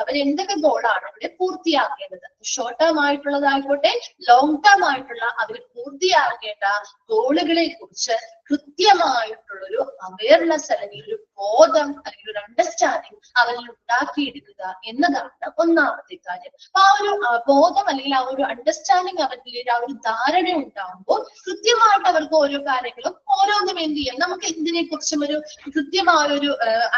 അവരെന്തൊക്കെ ഗോളാണ് ഇവിടെ പൂർത്തിയാക്കേണ്ടത്, ഷോർട്ട് ടേം ആയിട്ടുള്ളതായിക്കോട്ടെ ലോങ് ടേം ആയിട്ടുള്ള അവർ പൂർത്തിയാക്കേണ്ട ഗോളുകളെ കുറിച്ച് കൃത്യമായിട്ടുള്ളൊരു അവയർനെസ് അല്ലെങ്കിൽ ഒരു ബോധം അല്ലെങ്കിൽ ഒരു അണ്ടർസ്റ്റാൻഡിങ് അവരിൽ ഉണ്ടാക്കിയെടുക്കുക എന്നതാണ് ഒന്നാമത്തെ കാര്യം. അപ്പൊ ആ ഒരു ബോധം അല്ലെങ്കിൽ ആ ഒരു അണ്ടർസ്റ്റാൻഡിങ് അവരിൽ ആ ഒരു ധാരണ ഉണ്ടാകുമ്പോൾ കൃത്യമായിട്ട് അവർക്ക് ഓരോ കാര്യങ്ങളും ഓരോന്നും എന്ത് ചെയ്യാം, നമുക്ക് എന്തിനെ കുറിച്ചും ഒരു കൃത്യമായ ഒരു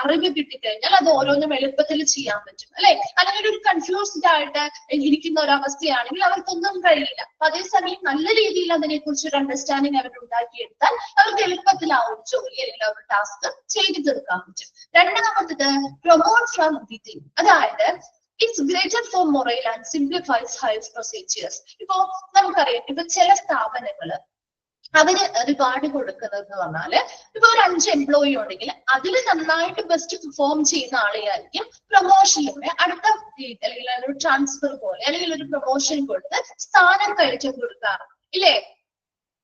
അറിവ് കിട്ടിക്കഴിഞ്ഞാൽ അത് ഓരോന്നും എളുപ്പത്തിൽ ചെയ്യാൻ പറ്റും, അല്ലെ? അല്ലെങ്കിൽ ഒരു കൺഫ്യൂസ്ഡ് ആയിട്ട് ഇരിക്കുന്ന ഒരു അവസ്ഥയാണെങ്കിൽ അവർക്കൊന്നും കഴിയില്ല. അതേസമയം നല്ല രീതിയിൽ അതിനെ കുറിച്ച് ഒരു അണ്ടർസ്റ്റാൻഡിങ് അവർ ഉണ്ടാക്കിയെടുത്താൽ അവർക്ക് എളുപ്പത്തിൽ ആ ഒരു ജോലി അല്ലെങ്കിൽ ആ ഒരു ടാസ്ക് ചെയ്തു തീർക്കാൻ പറ്റും. രണ്ടാമത്തത് പ്രൊമോട്ട് ഫ്രം വിത്തിൻ, അതായത് it's greater for morale and simplifies hire procedures. ഇപ്പോ നമുക്കറിയാം, ഇപ്പൊ ചില സ്ഥാപനങ്ങള് അവര് റിവാർഡ് കൊടുക്കുന്നത് എന്ന് പറഞ്ഞാല് ഇപ്പൊ ഒരു 5 എംപ്ലോയി ഉണ്ടെങ്കിൽ അതിൽ നന്നായിട്ട് ബെസ്റ്റ് പെർഫോം ചെയ്യുന്ന ആളെയായിരിക്കും പ്രൊമോഷനിലൂടെ അടുത്ത അല്ലെങ്കിൽ ഒരു ട്രാൻസ്ഫർ പോലെ അല്ലെങ്കിൽ ഒരു പ്രൊമോഷൻ കൊടുത്ത് സ്ഥാനം കയറ്റം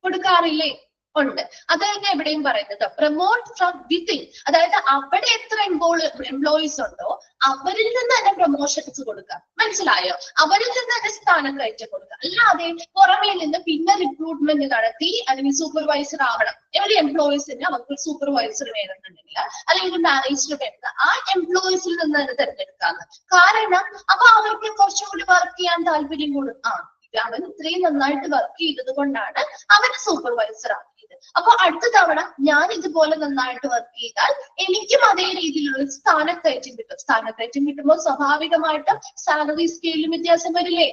കൊടുക്കാറില്ലേ? ഉണ്ട്. അത് തന്നെ എവിടെയും പറയുന്നത് പ്രൊമോട്ട് ഫ്രം വിത്തിൻ, അതായത് അവിടെ എത്ര എംപ്ലോയീസ് ഉണ്ടോ അവരിൽ നിന്ന് തന്നെ പ്രൊമോഷൻസ് കൊടുക്കുക. മനസ്സിലായോ? അവരിൽ നിന്ന് തന്നെ സ്ഥാനം കയറ്റം കൊടുക്കുക. അല്ലാതെ പുറമേ നിന്ന് പിന്നെ റിക്രൂട്ട്മെന്റ് നടത്തി അല്ലെങ്കിൽ സൂപ്പർവൈസർ ആവണം, ഒരു എംപ്ലോയീസിന് അവർക്ക് സൂപ്പർവൈസർ വേണമെന്നുണ്ടെങ്കിൽ അല്ലെങ്കിൽ ഒരു മാനേജർ വേണ്ട ആ എംപ്ലോയീസിൽ നിന്ന് തന്നെ തിരഞ്ഞെടുക്കാന്ന്. കാരണം അപ്പൊ അവർക്ക് കുറച്ചുകൂടി വർക്ക് ചെയ്യാൻ താല്പര്യം കൊടുക്കാം. അവൻ ഇത്രയും നന്നായിട്ട് വർക്ക് ചെയ്തത് കൊണ്ടാണ് അവന് സൂപ്പർവൈസർ ആക്കിയത്. അപ്പൊ അടുത്ത തവണ ഞാൻ ഇതുപോലെ നന്നായിട്ട് വർക്ക് ചെയ്താൽ എനിക്കും അതേ രീതിയിലുള്ള സ്ഥാനക്കയറ്റം കിട്ടും. സ്ഥാനക്കയറ്റം കിട്ടുമ്പോൾ സ്വാഭാവികമായിട്ടും സാലറി സ്കെയിലും വ്യത്യാസം വരില്ലേ?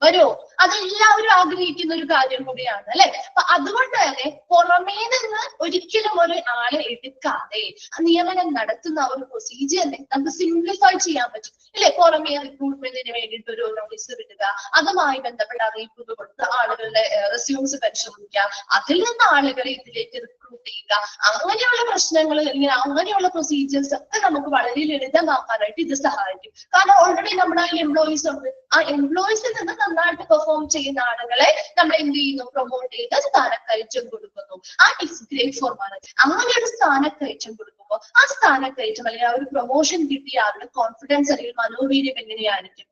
വരുമോ? അതെല്ലാവരും ആഗ്രഹിക്കുന്ന ഒരു കാര്യം കൂടിയാണ്, അല്ലെ? അപ്പൊ അതുകൊണ്ട് തന്നെ പുറമേ നിന്ന് ഒരിക്കലും ഒരു ആളെ എടുക്കാതെ നിയമനം നടത്തുന്ന ഒരു പ്രൊസീജിയറിനെ നമുക്ക് സിംപ്ലിഫൈ ചെയ്യാൻ പറ്റും, അല്ലെ? പുറമേ റിക്രൂട്ട്മെന്റിന് വേണ്ടിയിട്ട് ഒരു നോട്ടീസ് വിടുക, അതുമായി ബന്ധപ്പെട്ട അറിയിപ്പുകൾ കൊടുത്ത് ആളുകളുടെ റെസ്യൂംസ് പരിശോധിക്കുക, അതിൽ നിന്ന് ആളുകളെ ഇതിലേക്ക് റിക്രൂട്ട് ചെയ്യുക, അങ്ങനെയുള്ള പ്രശ്നങ്ങൾ അല്ലെങ്കിൽ അങ്ങനെയുള്ള പ്രൊസീജിയേഴ്സ് ഒക്കെ നമുക്ക് വളരെ ലളിതമാക്കാനായിട്ട് ഇത് സഹായിക്കും. കാരണം ഓൾറെഡി നമ്മുടെ എംപ്ലോയീസ് ഉണ്ട്. ആ എംപ്ലോയീസിൽ നിന്ന് നന്നായിട്ട് പെർഫോം ചെയ്യുന്ന ആളുകളെ നമ്മൾ എന്ത് ചെയ്യുന്നു? പ്രൊമോട്ട് ചെയ്ത് സ്ഥാനക്കയറ്റം കൊടുക്കുന്നു. ആ ഇറ്റ്സ് ഗ്രേറ്റ് ഫോർ മാനേജ്. അങ്ങനെ ഒരു സ്ഥാനക്കയറ്റം കൊടുക്കുമ്പോൾ ആ സ്ഥാനക്കയറ്റം അല്ലെങ്കിൽ ആ ഒരു പ്രൊമോഷൻ കിട്ടിയ ആളുടെ കോൺഫിഡൻസ് അല്ലെങ്കിൽ മനോവീര്യം എങ്ങനെയായിരിക്കും?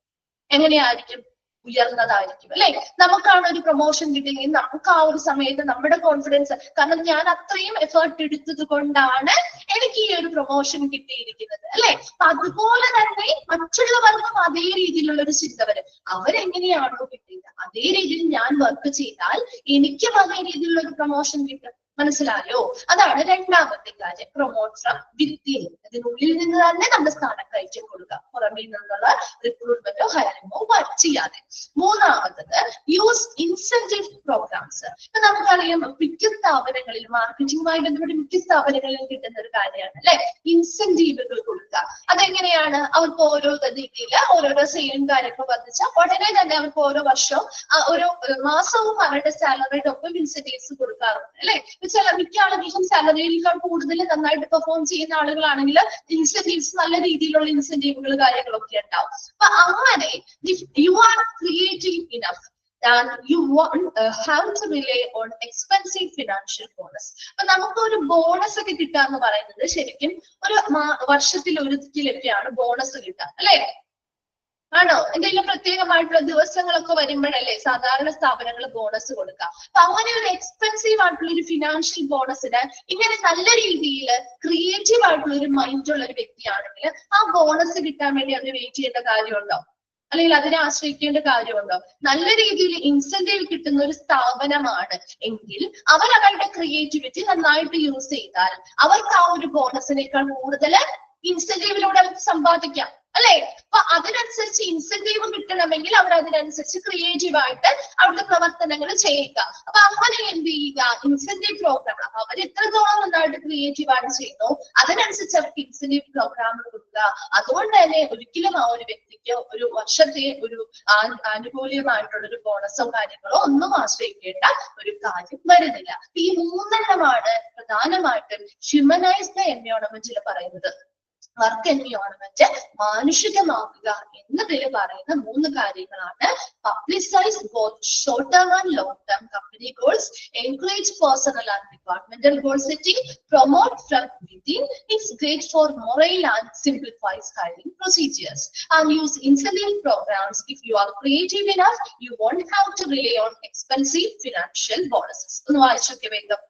ഉയർന്നതായിരിക്കും അല്ലെ. നമുക്കാണ് ഒരു പ്രൊമോഷൻ കിട്ടിയെങ്കിൽ നമുക്ക് ആ ഒരു സമയത്ത് നമ്മുടെ കോൺഫിഡൻസ്, കാരണം ഞാൻ അത്രയും എഫേർട്ട് എടുത്തത് കൊണ്ടാണ് എനിക്ക് ഈ ഒരു പ്രൊമോഷൻ കിട്ടിയിരിക്കുന്നത് അല്ലെ. അപ്പൊ അതുപോലെ തന്നെ മറ്റുള്ളവർക്കും അതേ രീതിയിലുള്ള ഒരു ചിന്ത വരും. അവരെങ്ങനെയാണോ കിട്ടിയത് അതേ രീതിയിൽ ഞാൻ വർക്ക് ചെയ്താൽ എനിക്കും അതേ രീതിയിലുള്ള ഒരു പ്രൊമോഷൻ കിട്ടും. മനസ്സിലായോ? അതാണ് രണ്ടാമത്തെ കാര്യം, പ്രൊമോട്ട് ഫ്രം വിത്തിൻ. അതിനുള്ളിൽ നിന്ന് തന്നെ നമ്മൾ സ്ഥാനം കയറ്റി കൊടുക്കുക, പുറമേ നിന്നുള്ള റിക്രൂട്ട്മെന്റോ ഹയറിങ്ങോ ചെയ്യാതെ. മൂന്നാമത്തത് യൂസ് ഇൻസെന്റീവ് പ്രോഗ്രാംസ്. ഇപ്പൊ നമുക്കറിയാം മിക്ക സ്ഥാപനങ്ങളിൽ, മാർക്കറ്റിംഗുമായി ബന്ധപ്പെട്ട് മിക്ക സ്ഥാപനങ്ങളിൽ കിട്ടുന്ന ഒരു കാര്യമാണ് അല്ലെ, ഇൻസെന്റീവുകൾ കൊടുക്കുക. അതെങ്ങനെയാണ്? അവർക്ക് ഓരോ രീതിയിൽ ഓരോരോ സെയിലും കാര്യങ്ങൾ വന്നിച്ചാൽ ഉടനെ തന്നെ അവർക്ക് ഓരോ വർഷവും ഓരോ മാസവും അവരുടെ സാലറിയുടെ ഒപ്പം ഇൻസെന്റീവ്സ് കൊടുക്കാറുണ്ട് അല്ലെ. മിക്ക ആളുകൾക്കും സാലറിയേക്കാൾ കൂടുതൽ നന്നായിട്ട് പെർഫോം ചെയ്യുന്ന ആളുകളാണെങ്കിൽ ഇൻസെന്റീവ്സ്, നല്ല രീതിയിലുള്ള ഇൻസെന്റീവുകൾ കാര്യങ്ങളൊക്കെ ഉണ്ടാവും. അപ്പൊ അങ്ങനെ U are creative enough and you have to rely on expensive financial bonus. അപ്പൊ നമുക്ക് ഒരു ബോണസ് ഒക്കെ കിട്ടാന്ന് പറയുന്നത് ശരിക്കും ഒരു വർഷത്തിൽ ഒരിക്കലൊക്കെയാണ് ബോണസ് കിട്ടുക അല്ലെ. ആണോ? എന്തെങ്കിലും പ്രത്യേകമായിട്ടുള്ള ദിവസങ്ങളൊക്കെ വരുമ്പോഴല്ലേ സാധാരണ സ്ഥാപനങ്ങൾ ബോണസ് കൊടുക്കുക. അപ്പൊ അങ്ങനെ ഒരു എക്സ്പെൻസീവ് ആയിട്ടുള്ള ഒരു ഫിനാൻഷ്യൽ ബോണസിന് ഇങ്ങനെ നല്ല രീതിയിൽ ക്രിയേറ്റീവ് ആയിട്ടുള്ള ഒരു മൈൻഡുള്ള ഒരു വ്യക്തിയാണെങ്കിൽ ആ ബോണസ് കിട്ടാൻ വേണ്ടി അവർ വെയിറ്റ് ചെയ്യേണ്ട കാര്യമുണ്ടോ? അല്ലെങ്കിൽ അതിനെ ആശ്രയിക്കേണ്ട കാര്യമുണ്ടോ? നല്ല രീതിയിൽ ഇൻസെന്റീവ് കിട്ടുന്ന ഒരു സ്ഥാപനമാണ് എങ്കിൽ അവർ അവരുടെ ക്രിയേറ്റിവിറ്റി നന്നായിട്ട് യൂസ് ചെയ്താൽ അവർക്ക് ആ ഒരു ബോണസിനേക്കാൾ കൂടുതൽ ഇൻസെന്റീവിലൂടെ അവർക്ക് സമ്പാദിക്കാം അല്ലെ. അപ്പൊ അതിനനുസരിച്ച് ഇൻസെന്റീവ് കിട്ടണമെങ്കിൽ അവർ അതിനനുസരിച്ച് ക്രിയേറ്റീവ് ആയിട്ട് അവരുടെ പ്രവർത്തനങ്ങൾ ചെയ്യുക. അപ്പൊ അങ്ങനെ എന്ത് ചെയ്യുക? ഇൻസെന്റീവ് പ്രോഗ്രാം അവർ എത്രത്തോളം നന്നായിട്ട് ക്രിയേറ്റീവ് ആയിട്ട് ചെയ്യുന്നു അതിനനുസരിച്ച് അവർക്ക് ഇൻസെന്റീവ് പ്രോഗ്രാം കൊടുക്കുക. അതുകൊണ്ട് തന്നെ ഒരിക്കലും ആ ഒരു വ്യക്തിക്ക് ഒരു വർഷത്തെ ഒരു ആനുകൂല്യമായിട്ടുള്ള ഒരു ബോണസോ കാര്യങ്ങളോ ഒന്നും ആശ്രയിക്കേണ്ട ഒരു കാര്യം വരുന്നില്ല. ഈ മൂന്നെണ്ണമാണ് പ്രധാനമായിട്ടും ഹ്യൂമനൈസ്ഡ് എൻവയോൺമെന്റിൽ പറയുന്നത്. വർക്ക് എൻവയോൺമെന്റ് മാനുഷികമാക്കുക എന്നതിൽ പറയുന്ന മൂന്ന് കാര്യങ്ങളാണ്. Publicize both short term and long term company goals, encourage personal and departmental goal setting, promote from within, it's great for morale and simplifies hiring procedures, and use incentive programs. If you are creative enough you won't have to rely on expensive financial bonuses. ഒന്ന് വായിച്ചൊക്കെ വേഗം.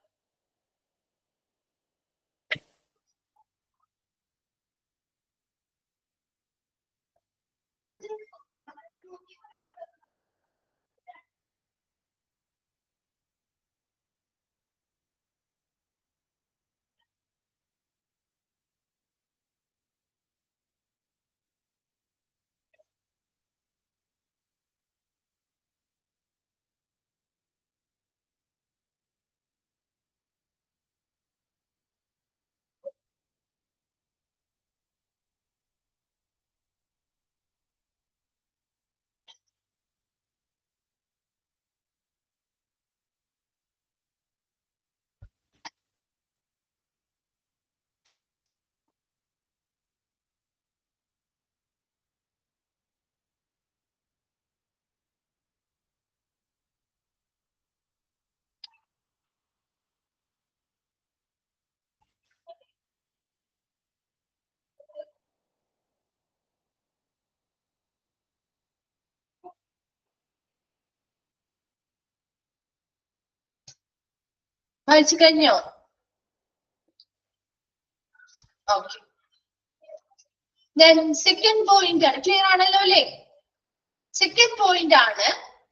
വായിച്ചു കഴിഞ്ഞോ? Okay. Second point ആണ്. Clear ആണല്ലോ അല്ലെ? Second point ആണ്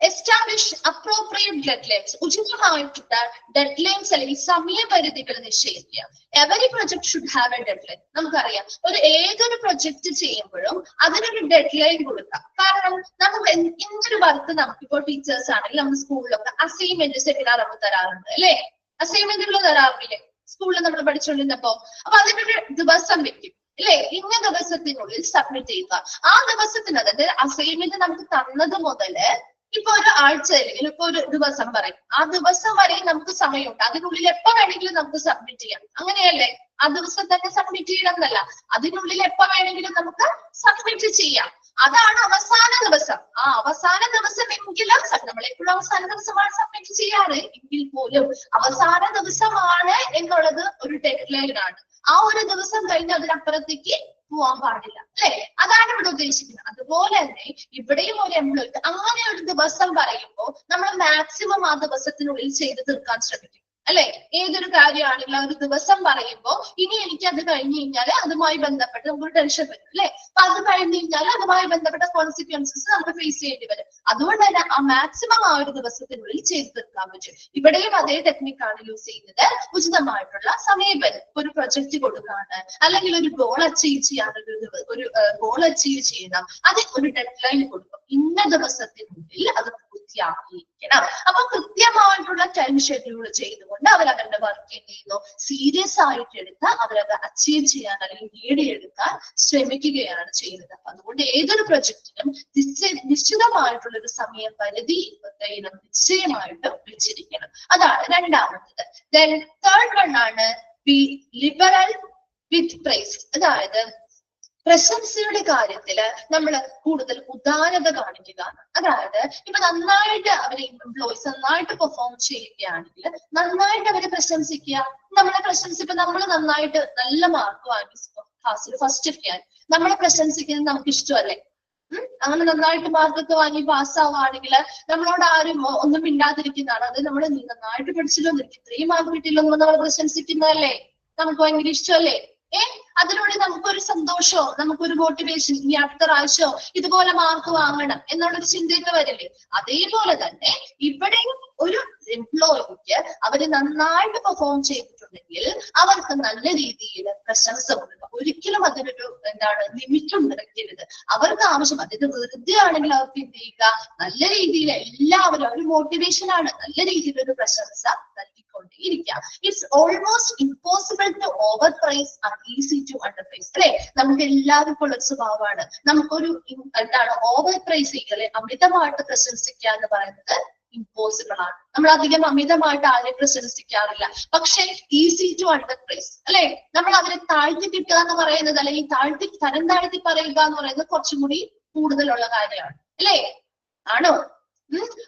establish appropriate deadlines. ഉചിതമായിട്ടുള്ള ഡെഡ് ലൈൻസ് അല്ലെങ്കിൽ സമയപരിധികൾ നിശ്ചയിക്കുക. Every project should have A dead line. നമുക്കറിയാം ഏതൊരു പ്രൊജക്ട് ചെയ്യുമ്പോഴും അതിനൊരു ഡെഡ് ലൈൻ കൊടുക്കാം. കാരണം നമുക്ക് എന്തൊരു വർക്ക്, നമുക്കിപ്പോൾ ടീച്ചേഴ്സ് ആണെങ്കിൽ നമ്മുടെ സ്കൂളിലൊക്കെ അസൈൻമെന്റ് സെമിനാർ നമുക്ക് തരാറുണ്ട് അല്ലെ. അസൈൻമെന്റുകൾ തരാറില്ലേ സ്കൂളിൽ നമ്മൾ പഠിച്ചുകൊണ്ടിരുന്നപ്പോ? അപ്പൊ അതിനൊരു ദിവസം വെക്കും അല്ലെ, ഇന്ന ദിവസത്തിനുള്ളിൽ സബ്മിറ്റ് ചെയ്യുക. ആ ദിവസത്തിനകത്ത് അസൈൻമെന്റ് നമുക്ക് തന്നത് മുതല് ഇപ്പൊ ഒരു ആഴ്ച അല്ലെങ്കിൽ ഇപ്പൊ ഒരു ദിവസം പറയും, ആ ദിവസം വരെ നമുക്ക് സമയമുണ്ട്. അതിനുള്ളിൽ എപ്പോ വേണമെങ്കിലും നമുക്ക് സബ്മിറ്റ് ചെയ്യാം. അങ്ങനെയല്ലേ? ആ ദിവസം തന്നെ സബ്മിറ്റ് ചെയ്യണം എന്നല്ല, അതിനുള്ളിൽ എപ്പോ വേണമെങ്കിലും നമുക്ക് സബ്മിറ്റ് ചെയ്യാം. അതാണ് അവസാന ദിവസം. ആ അവസാന ദിവസം എങ്കിലും നമ്മളെപ്പോഴും അവസാന ദിവസമാണ് സബ്മിറ്റ് ചെയ്യാറ് എങ്കിൽ പോലും അവസാന ദിവസമാണ് എന്നുള്ളത് ഒരു ഡെഡ് ലൈൻ ആണ്. ആ ഒരു ദിവസം കഴിഞ്ഞ് അതിനപ്പുറത്തേക്ക് പോവാൻ പാടില്ല അല്ലെ? അതാണ് ഇവിടെ ഉദ്ദേശിക്കുന്നത്. അതുപോലെ തന്നെ ഇവിടെയും ഒരു എംപ്ലോയി അങ്ങനെ ഒരു ദിവസം പറയുമ്പോൾ നമ്മൾ മാക്സിമം ആ ദിവസത്തിനുള്ളിൽ ചെയ്ത് തീർക്കാൻ ശ്രമിക്കും അല്ലെ? ഏതൊരു കാര്യമാണെങ്കിലും ആ ഒരു ദിവസം പറയുമ്പോൾ ഇനി എനിക്ക് അത് കഴിഞ്ഞു കഴിഞ്ഞാൽ അതുമായി ബന്ധപ്പെട്ട് നമുക്ക് ടെൻഷൻ വരും അല്ലെ? അപ്പൊ അത് കഴിഞ്ഞു കഴിഞ്ഞാൽ അതുമായി ബന്ധപ്പെട്ട കോൺസിക്വൻസസ് നമുക്ക് ഫേസ് ചെയ്യേണ്ടി വരും. അതുകൊണ്ട് തന്നെ ആ മാക്സിമം ആ ഒരു ദിവസത്തിനുള്ളിൽ ചെയ്ത് തീർക്കാൻ പറ്റും. ഇവിടെയും അതേ ടെക്നിക്കാണ് യൂസ് ചെയ്യുന്നത്. ഉചിതമായിട്ടുള്ള സമയപരിധി, ഒരു പ്രൊജക്ട് കൊടുക്കാണ് അല്ലെങ്കിൽ ഒരു ഗോൾ അച്ചീവ് ചെയ്യാൻ ഒരു ഗോൾ അച്ചീവ് ചെയ്യണം, അത് ഒരു ഡെഡ് ലൈൻ കൊടുക്കും. ഇന്ന ദിവസത്തിനുള്ളിൽ അത് പൂർത്തിയാക്കിയിരിക്കണം. അപ്പൊ കൃത്യമായിട്ടുള്ള ടൈം ഷെഡ്യൂൾ ചെയ്തുകൊണ്ട് അവരവരുടെ വർക്ക് എന്ത് ചെയ്യുന്നു, സീരിയസ് ആയിട്ട് എടുത്ത് അവരത് അച്ചീവ് ചെയ്യാൻ അല്ലെങ്കിൽ നേടിയെടുക്കാൻ ശ്രമിക്കുകയാണ് ചെയ്യുന്നത്. അതുകൊണ്ട് ഏതൊരു പ്രൊജക്റ്റിനും നിശ്ചിതമായിട്ടുള്ള ഒരു സമയ പരിധി നിശ്ചയമായിട്ടും വെച്ചിരിക്കണം. അതാണ് രണ്ടാമത്തത്. ദെൻ തേർഡ് വൺ ആണ് ബി ലിബറൽ വിത്ത് പ്രൈസ്. അതായത് പ്രശംസയുടെ കാര്യത്തില് നമ്മൾ കൂടുതൽ ഉദാരത കാണിക്കുക. അതായത് ഇപ്പൊ നന്നായിട്ട് അവര് എംപ്ലോയീസ് നന്നായിട്ട് പെർഫോം ചെയ്യുകയാണെങ്കിൽ നന്നായിട്ട് അവരെ പ്രശംസിക്കുക. നമ്മളെ പ്രശംസിപ്പോ നമ്മൾ നന്നായിട്ട് നല്ല മാർക്ക് വാങ്ങി ക്ലാസ്സിൽ ഫസ്റ്റ് ഒക്കെയാൻ നമ്മളെ പ്രശംസിക്കുന്നത് നമുക്ക് ഇഷ്ടമല്ലേ? അങ്ങനെ നന്നായിട്ട് മാർക്കൊക്കെ വാങ്ങി പാസ്സാവുകയാണെങ്കിൽ നമ്മളോട് ആരും ഒന്നും മിണ്ടാതിരിക്കുന്നതാണ്. അത് നമ്മൾ നന്നായിട്ട് പഠിച്ചല്ലോ, എനിക്ക് ഇത്രയും മാർക്ക് കിട്ടില്ലോ എന്ന് നമ്മൾ പ്രശംസിക്കുന്നതല്ലേ നമുക്ക് ഭയങ്കര ഇഷ്ടമല്ലേ? അതിലൂടെ നമുക്കൊരു സന്തോഷമോ നമുക്കൊരു മോട്ടിവേഷൻ, ഇനി അടുത്ത പ്രാവശ്യമോ ഇതുപോലെ മാർക്ക് വാങ്ങണം എന്നുള്ളൊരു ചിന്തയൊക്കെ വരില്ലേ? അതേപോലെ തന്നെ ഇവിടെയും ഒരു എംപ്ലോയിക്ക് അവര് നന്നായിട്ട് പെർഫോം ചെയ്തിട്ടുണ്ടെങ്കിൽ അവർക്ക് നല്ല രീതിയിൽ പ്രശംസ കൊടുക്കുക. ഒരിക്കലും അതിനൊരു ലിമിറ്റ് ഉണ്ടാക്കരുത്. അവർക്ക് ആവശ്യം അതിന് വെറുതെ ആണെങ്കിൽ അവർക്ക് എന്ത് ചെയ്യുക, നല്ല രീതിയിൽ എല്ലാവരും ഒരു മോട്ടിവേഷൻ ആണ്, നല്ല രീതിയിലൊരു പ്രശംസ നൽകിക്കൊണ്ടേയിരിക്കുക. It's almost impossible to overpraise and easy to underpraise അല്ലെ? നമുക്ക് എല്ലാവർക്കും ഉള്ള സ്വഭാവമാണ് നമുക്കൊരു ഓവർ പ്രൈസ് ചെയ്യല്, അമിതമായിട്ട് പ്രശംസിക്കുക എന്ന് പറയുന്നത് ഇമ്പോസിബിൾ ആണ്. നമ്മൾ അധികം അമിതമായിട്ട് ആരെയും പ്രശംസിക്കാറില്ല. പക്ഷെ ഈസി ടു അണ്ടർ പ്രൈസ് അല്ലെ? നമ്മൾ അവരെ താഴ്ത്തി കിട്ടുക എന്ന് പറയുന്നത് അല്ലെങ്കിൽ തരം താഴ്ത്തി പറയുക എന്ന് പറയുന്നത് കുറച്ചും കൂടി കൂടുതലുള്ള കാര്യമാണ് അല്ലെ? ആണോ?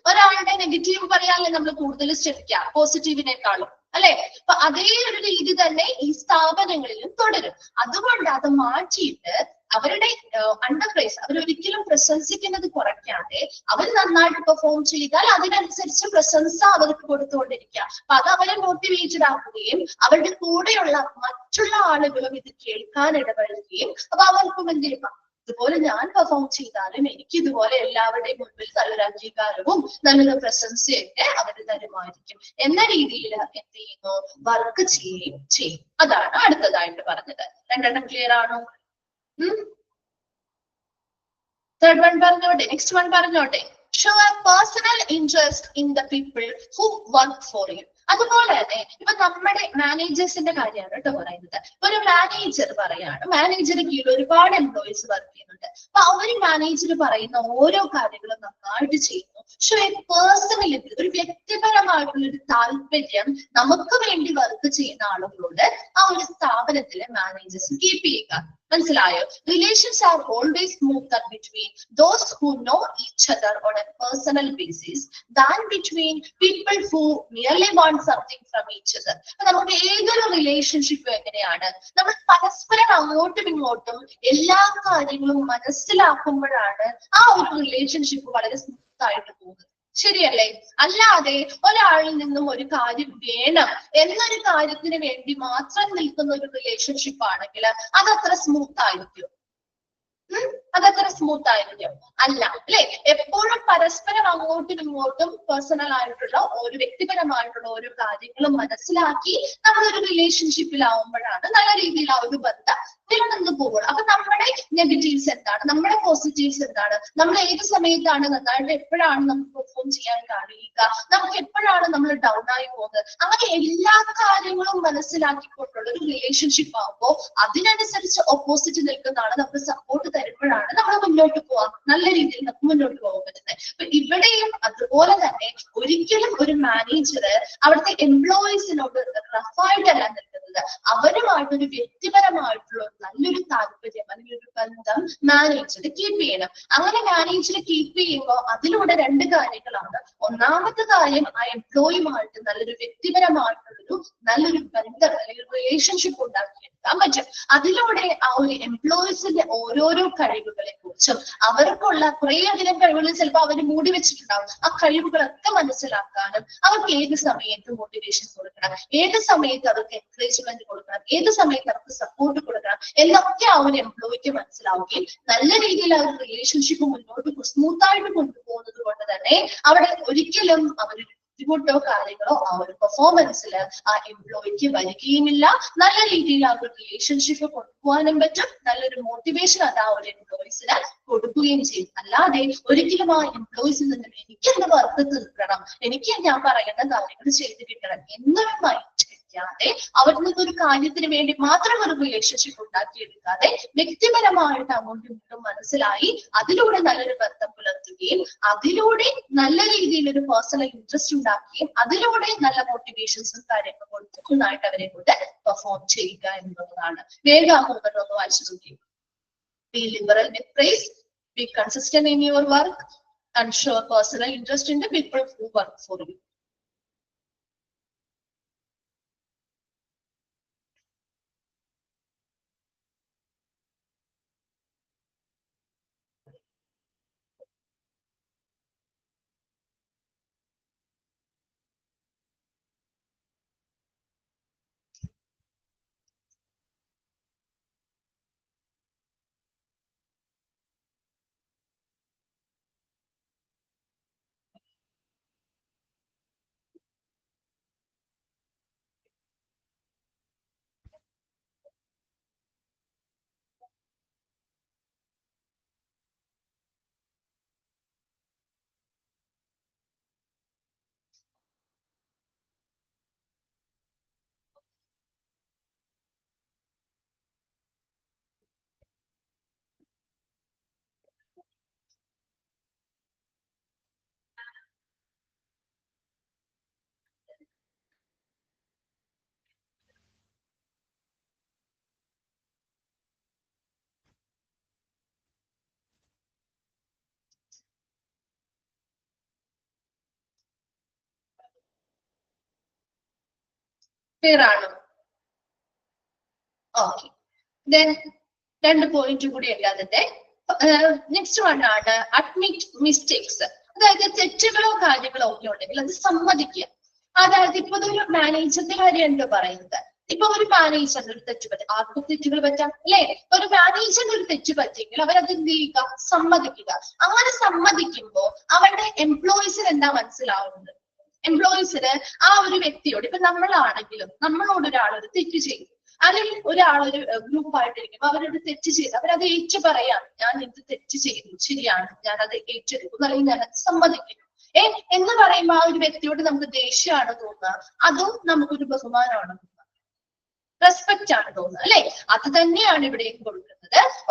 ഒരാളുടെ നെഗറ്റീവ് പറയാനല്ലേ നമ്മൾ കൂടുതൽ ശ്രമിക്കുക പോസിറ്റീവിനേക്കാളും അല്ലെ? അപ്പൊ അതേ ഒരു രീതി തന്നെ ഈ സ്ഥാപനങ്ങളിലും തുടരും. അതുകൊണ്ട് അത് മാറ്റിയിട്ട് അവരുടെ അണ്ടർ പ്രൈസ് അവരൊരിക്കലും പ്രശംസിക്കുന്നത് കുറയ്ക്കാതെ അവർ നന്നായിട്ട് പെർഫോം ചെയ്താൽ അതിനനുസരിച്ച് പ്രശംസ അവർക്ക് കൊടുത്തുകൊണ്ടിരിക്കുക. അപ്പൊ അത് അവരെ മോട്ടിവേറ്റഡ് ആക്കുകയും അവരുടെ കൂടെയുള്ള മറ്റുള്ള ആളുകളും ഇത് കേൾക്കാൻ ഇടപെടുകയും അപ്പൊ അവർക്കും എന്ത് ചെയ്യും, ഇതുപോലെ ഞാൻ പെർഫോം ചെയ്താലും എനിക്ക് ഇതുപോലെ എല്ലാവരുടെയും മുൻപിൽ നല്ലൊരു അംഗീകാരവും നല്ലൊരു പ്രശംസയൊക്കെ അവർ തരുമായിരിക്കും എന്ന രീതിയിൽ എന്ത് ചെയ്യുന്നു, വർക്ക് ചെയ്യുകയും ചെയ്യും. അതാണ് അടുത്തതായിട്ട് പറഞ്ഞത്. രണ്ടെണ്ണം ക്ലിയർ ആണോ? തേർഡ് വൺ പറഞ്ഞോട്ടെ, നെക്സ്റ്റ് വൺ പറഞ്ഞോട്ടെ. Show A personal interest in the people who work for you. അതുപോലെ തന്നെ ഇപ്പൊ നമ്മുടെ മാനേജേഴ്സിന്റെ കാര്യമാണ് കേട്ടോ പറയുന്നത്. ഒരു മാനേജർ പറയാണ്, മാനേജർ കീഴിൽ ഒരുപാട് എംപ്ലോയീസ് വർക്ക് ചെയ്യുന്നുണ്ട്. അപ്പൊ അവര് മാനേജർ പറയുന്ന ഓരോ കാര്യങ്ങളും നന്നായിട്ട് ചെയ്യുന്നു. പക്ഷെ പേഴ്സണലി ഒരു വ്യക്തിപരമായിട്ടുള്ള ഒരു താല്പര്യം നമുക്ക് വേണ്ടി വർക്ക് ചെയ്യുന്ന ആളുകളോട് ആ ഒരു സ്ഥാപനത്തിലെ മാനേജേഴ്സ് കീപ്പ് ചെയ്യുക. മനസ്സിലായോ? Relations are always smoother between those who know each other on a personal basis than between people who merely want something from each other. അപ്പൊ നമുക്ക് ഏതൊരു റിലേഷൻഷിപ്പും എങ്ങനെയാണ്, നമ്മൾ പരസ്പരം അങ്ങോട്ടും ഇങ്ങോട്ടും എല്ലാ കാര്യങ്ങളും മനസ്സിലാക്കുമ്പോഴാണ് ആ ഒരു റിലേഷൻഷിപ്പ് വളരെ സ്മൂത്ത് ആയിട്ട് പോകുന്നത്. ശരിയല്ലേ? അല്ലാതെ ഒരാളിൽ നിന്നും ഒരു കാര്യം വേണം എന്നൊരു കാര്യത്തിന് വേണ്ടി മാത്രം നിൽക്കുന്ന ഒരു റിലേഷൻഷിപ്പ് ആണെങ്കിൽ അതത്ര സ്മൂത്ത് ആയിരിക്കും. അതത്ര സ്മൂത്ത് ആയിരിക്കും അല്ല അല്ലെ? എപ്പോഴും പരസ്പരം അങ്ങോട്ടും ഇങ്ങോട്ടും പേഴ്സണൽ ആയിട്ടുള്ള ഒരു വ്യക്തിപരമായിട്ടുള്ള ഓരോ കാര്യങ്ങളും മനസ്സിലാക്കി നമ്മളൊരു റിലേഷൻഷിപ്പിലാവുമ്പോഴാണ് നല്ല രീതിയിൽ ആ ഒരു ബന്ധം നിലനിന്ന് പോകുള്ളൂ. അപ്പൊ നമ്മുടെ നെഗറ്റീവ്സ് എന്താണ്, നമ്മുടെ പോസിറ്റീവ്സ് എന്താണ്, നമ്മൾ ഏത് സമയത്താണ് നന്നായിട്ട്, എപ്പോഴാണ് നമുക്ക് പെർഫോം ചെയ്യാൻ കഴിയുക, നമുക്ക് എപ്പോഴാണ് നമ്മൾ ഡൗൺ ആയി പോകുന്നത്, അങ്ങനെ എല്ലാ കാര്യങ്ങളും മനസ്സിലാക്കിക്കൊണ്ടുള്ള ഒരു റിലേഷൻഷിപ്പ് ആകുമ്പോൾ അതിനനുസരിച്ച് ഓപ്പോസിറ്റ് നിൽക്കുന്നതാണ് നമുക്ക് സപ്പോർട്ട് തരുമ്പോഴാണ് നമ്മൾ മുന്നോട്ട് പോവാം, നല്ല രീതിയിൽ നമുക്ക് മുന്നോട്ട് പോകാൻ പറ്റുന്നത്. അപ്പൊ ഇവിടെയും അതുപോലെ തന്നെ ഒരിക്കലും ഒരു മാനേജർ അവിടുത്തെ എംപ്ലോയീസിനോട് റഫായിട്ടല്ല നിൽക്കുന്നത്, അവരുമായിട്ടൊരു വ്യക്തിപരമായിട്ടുള്ള നല്ലൊരു താല്പര്യം അല്ലെങ്കിൽ ഒരു ബന്ധം മാനേജർ കീപ്പ് ചെയ്യണം. അങ്ങനെ മാനേജർ കീപ്പ് ചെയ്യുമ്പോൾ അതിലൂടെ രണ്ട് കാര്യങ്ങളാണ്. ഒന്നാമത്തെ കാര്യം ആ എംപ്ലോയിയുമായിട്ട് നല്ലൊരു വ്യക്തിപരമായിട്ടുള്ള നല്ലൊരു ബന്ധം അല്ലെങ്കിൽ റിലേഷൻഷിപ്പ് ഉണ്ടാക്കിയെടുക്കാൻ പറ്റും. അതിലൂടെ ആ ഒരു എംപ്ലോയീസിന്റെ ഓരോരോ കഴിവുകളെ കുറിച്ചും അവർക്കുള്ള കുറേയധികം കഴിവുകൾ ചിലപ്പോൾ അവർ മൂടി വെച്ചിട്ടുണ്ടാവും. ആ കഴിവുകളൊക്കെ മനസ്സിലാക്കാനും അവർക്ക് ഏത് സമയത്ത് മോട്ടിവേഷൻ കൊടുക്കണം, ഏത് സമയത്ത് അവർക്ക് എൻകറേജ്മെന്റ് കൊടുക്കണം, ഏത് സമയത്ത് അവർക്ക് സപ്പോർട്ട് കൊടുക്കണം എന്നൊക്കെ ആ ഒരു എംപ്ലോയിക്ക് മനസ്സിലാവുകയും നല്ല രീതിയിൽ ആ ഒരു റിലേഷൻഷിപ്പ് മുന്നോട്ട് സ്മൂത്ത് ആയിട്ട് കൊണ്ടുപോകുന്നത് കൊണ്ട് തന്നെ അവിടെ ഒരിക്കലും അവർ ബുദ്ധിമുട്ടോ കാര്യങ്ങളോ ആ ഒരു പെർഫോമൻസിൽ ആ എംപ്ലോയിക്ക് വരികയുമില്ല. നല്ല രീതിയിൽ ആ ഒരു റിലേഷൻഷിപ്പ് കൊണ്ടുപോകാനും പറ്റും. നല്ലൊരു മോട്ടിവേഷൻ അത് ആ ഒരു എംപ്ലോയീസിന് കൊടുക്കുകയും ചെയ്യും. അല്ലാതെ ഒരിക്കലും ആ എംപ്ലോയീസിൽ നിന്നും എനിക്ക് എന്റെ വർക്ക് തീർക്കണം, എനിക്ക് ഞാൻ പറയുന്ന കാര്യങ്ങൾ ചെയ്ത് കിട്ടണം എന്നൊരു മൈൻഡ് വെക്കാതെ അവരിൽ നിന്നൊരു കാര്യത്തിന് വേണ്ടി മാത്രം ഒരു റിലേഷൻഷിപ്പ് ഉണ്ടാക്കിയെടുക്കാതെ വ്യക്തിപരമായിട്ട് അങ്ങോട്ടും ഇങ്ങോട്ടും മനസ്സിലായി അതിലൂടെ നല്ലൊരു ബന്ധം പുലർത്തുകയും അതിലൂടെ നല്ല രീതിയിൽ ഒരു പേഴ്സണൽ ഇൻട്രസ്റ്റ് ഉണ്ടാക്കുകയും അതിലൂടെ നല്ല മോട്ടിവേഷൻസും കാര്യങ്ങളും കൊടുക്കുന്നതായിട്ട് അവരെ കൊണ്ട് പെർഫോം ചെയ്യുക എന്നുള്ളതാണ്. വേഗം ഒന്ന് വായിച്ചു നോക്കി. Be liberal with praise, be consistent in your work, and show personal interest in the people who work for you. Clear ആണോ? ഓക്കെ. ദെൻ 2 പോയിന്റ് കൂടി അതിന്റെ നെക്സ്റ്റ് വൺ ആണ് അഡ്മിറ്റ് മിസ്റ്റേക്സ്. അതായത് തെറ്റുകളോ കാര്യങ്ങളോ ഒക്കെ ഉണ്ടെങ്കിൽ അത് സമ്മതിക്കുക. അതായത് ഇപ്പൊ ഒരു മാനേജറിന്റെ കാര്യം എന്താ പറയുന്നത്, ഇപ്പൊ ഒരു മാനേജറിന് ഒരു തെറ്റ് പറ്റും, ആർക്കും തെറ്റുകൾ പറ്റാം അല്ലെ? ഒരു മാനേജറിന് ഒരു തെറ്റ് പറ്റിയെങ്കിൽ അവരത് എന്ത് ചെയ്യുക, സമ്മതിക്കുക. അങ്ങനെ സമ്മതിക്കുമ്പോ അവരുടെ എംപ്ലോയീസിന് എന്താ മനസ്സിലാവുന്നത്, എംപ്ലോയീസിന് ആ ഒരു വ്യക്തിയോട്, ഇപ്പൊ നമ്മളാണെങ്കിലും നമ്മളോട് ഒരാൾ ഒരു തെറ്റ് ചെയ്യും അല്ലെങ്കിൽ ഒരാളൊരു ഗ്രൂപ്പായിട്ടിരിക്കുമ്പോൾ അവരോട് തെറ്റ് ചെയ്ത് അവരത് ഏറ്റു പറയാം, ഞാൻ ഇത് തെറ്റ് ചെയ്തു, ശരിയാണ്, ഞാൻ അത് ഏറ്റെടുക്കും അല്ലെങ്കിൽ ഞാൻ അത് സമ്മതിക്കും എന്ന് പറയുമ്പോൾ ആ ഒരു വ്യക്തിയോട് നമുക്ക് ദേഷ്യമാണ് തോന്നുക, അതും നമുക്കൊരു ബഹുമാനമാണ് തോന്നുക, റെസ്പെക്റ്റ് ആണ് തോന്നുന്നത് അല്ലെ? അത് തന്നെയാണ് ഇവിടെയും കൊടുക്കുന്നത്.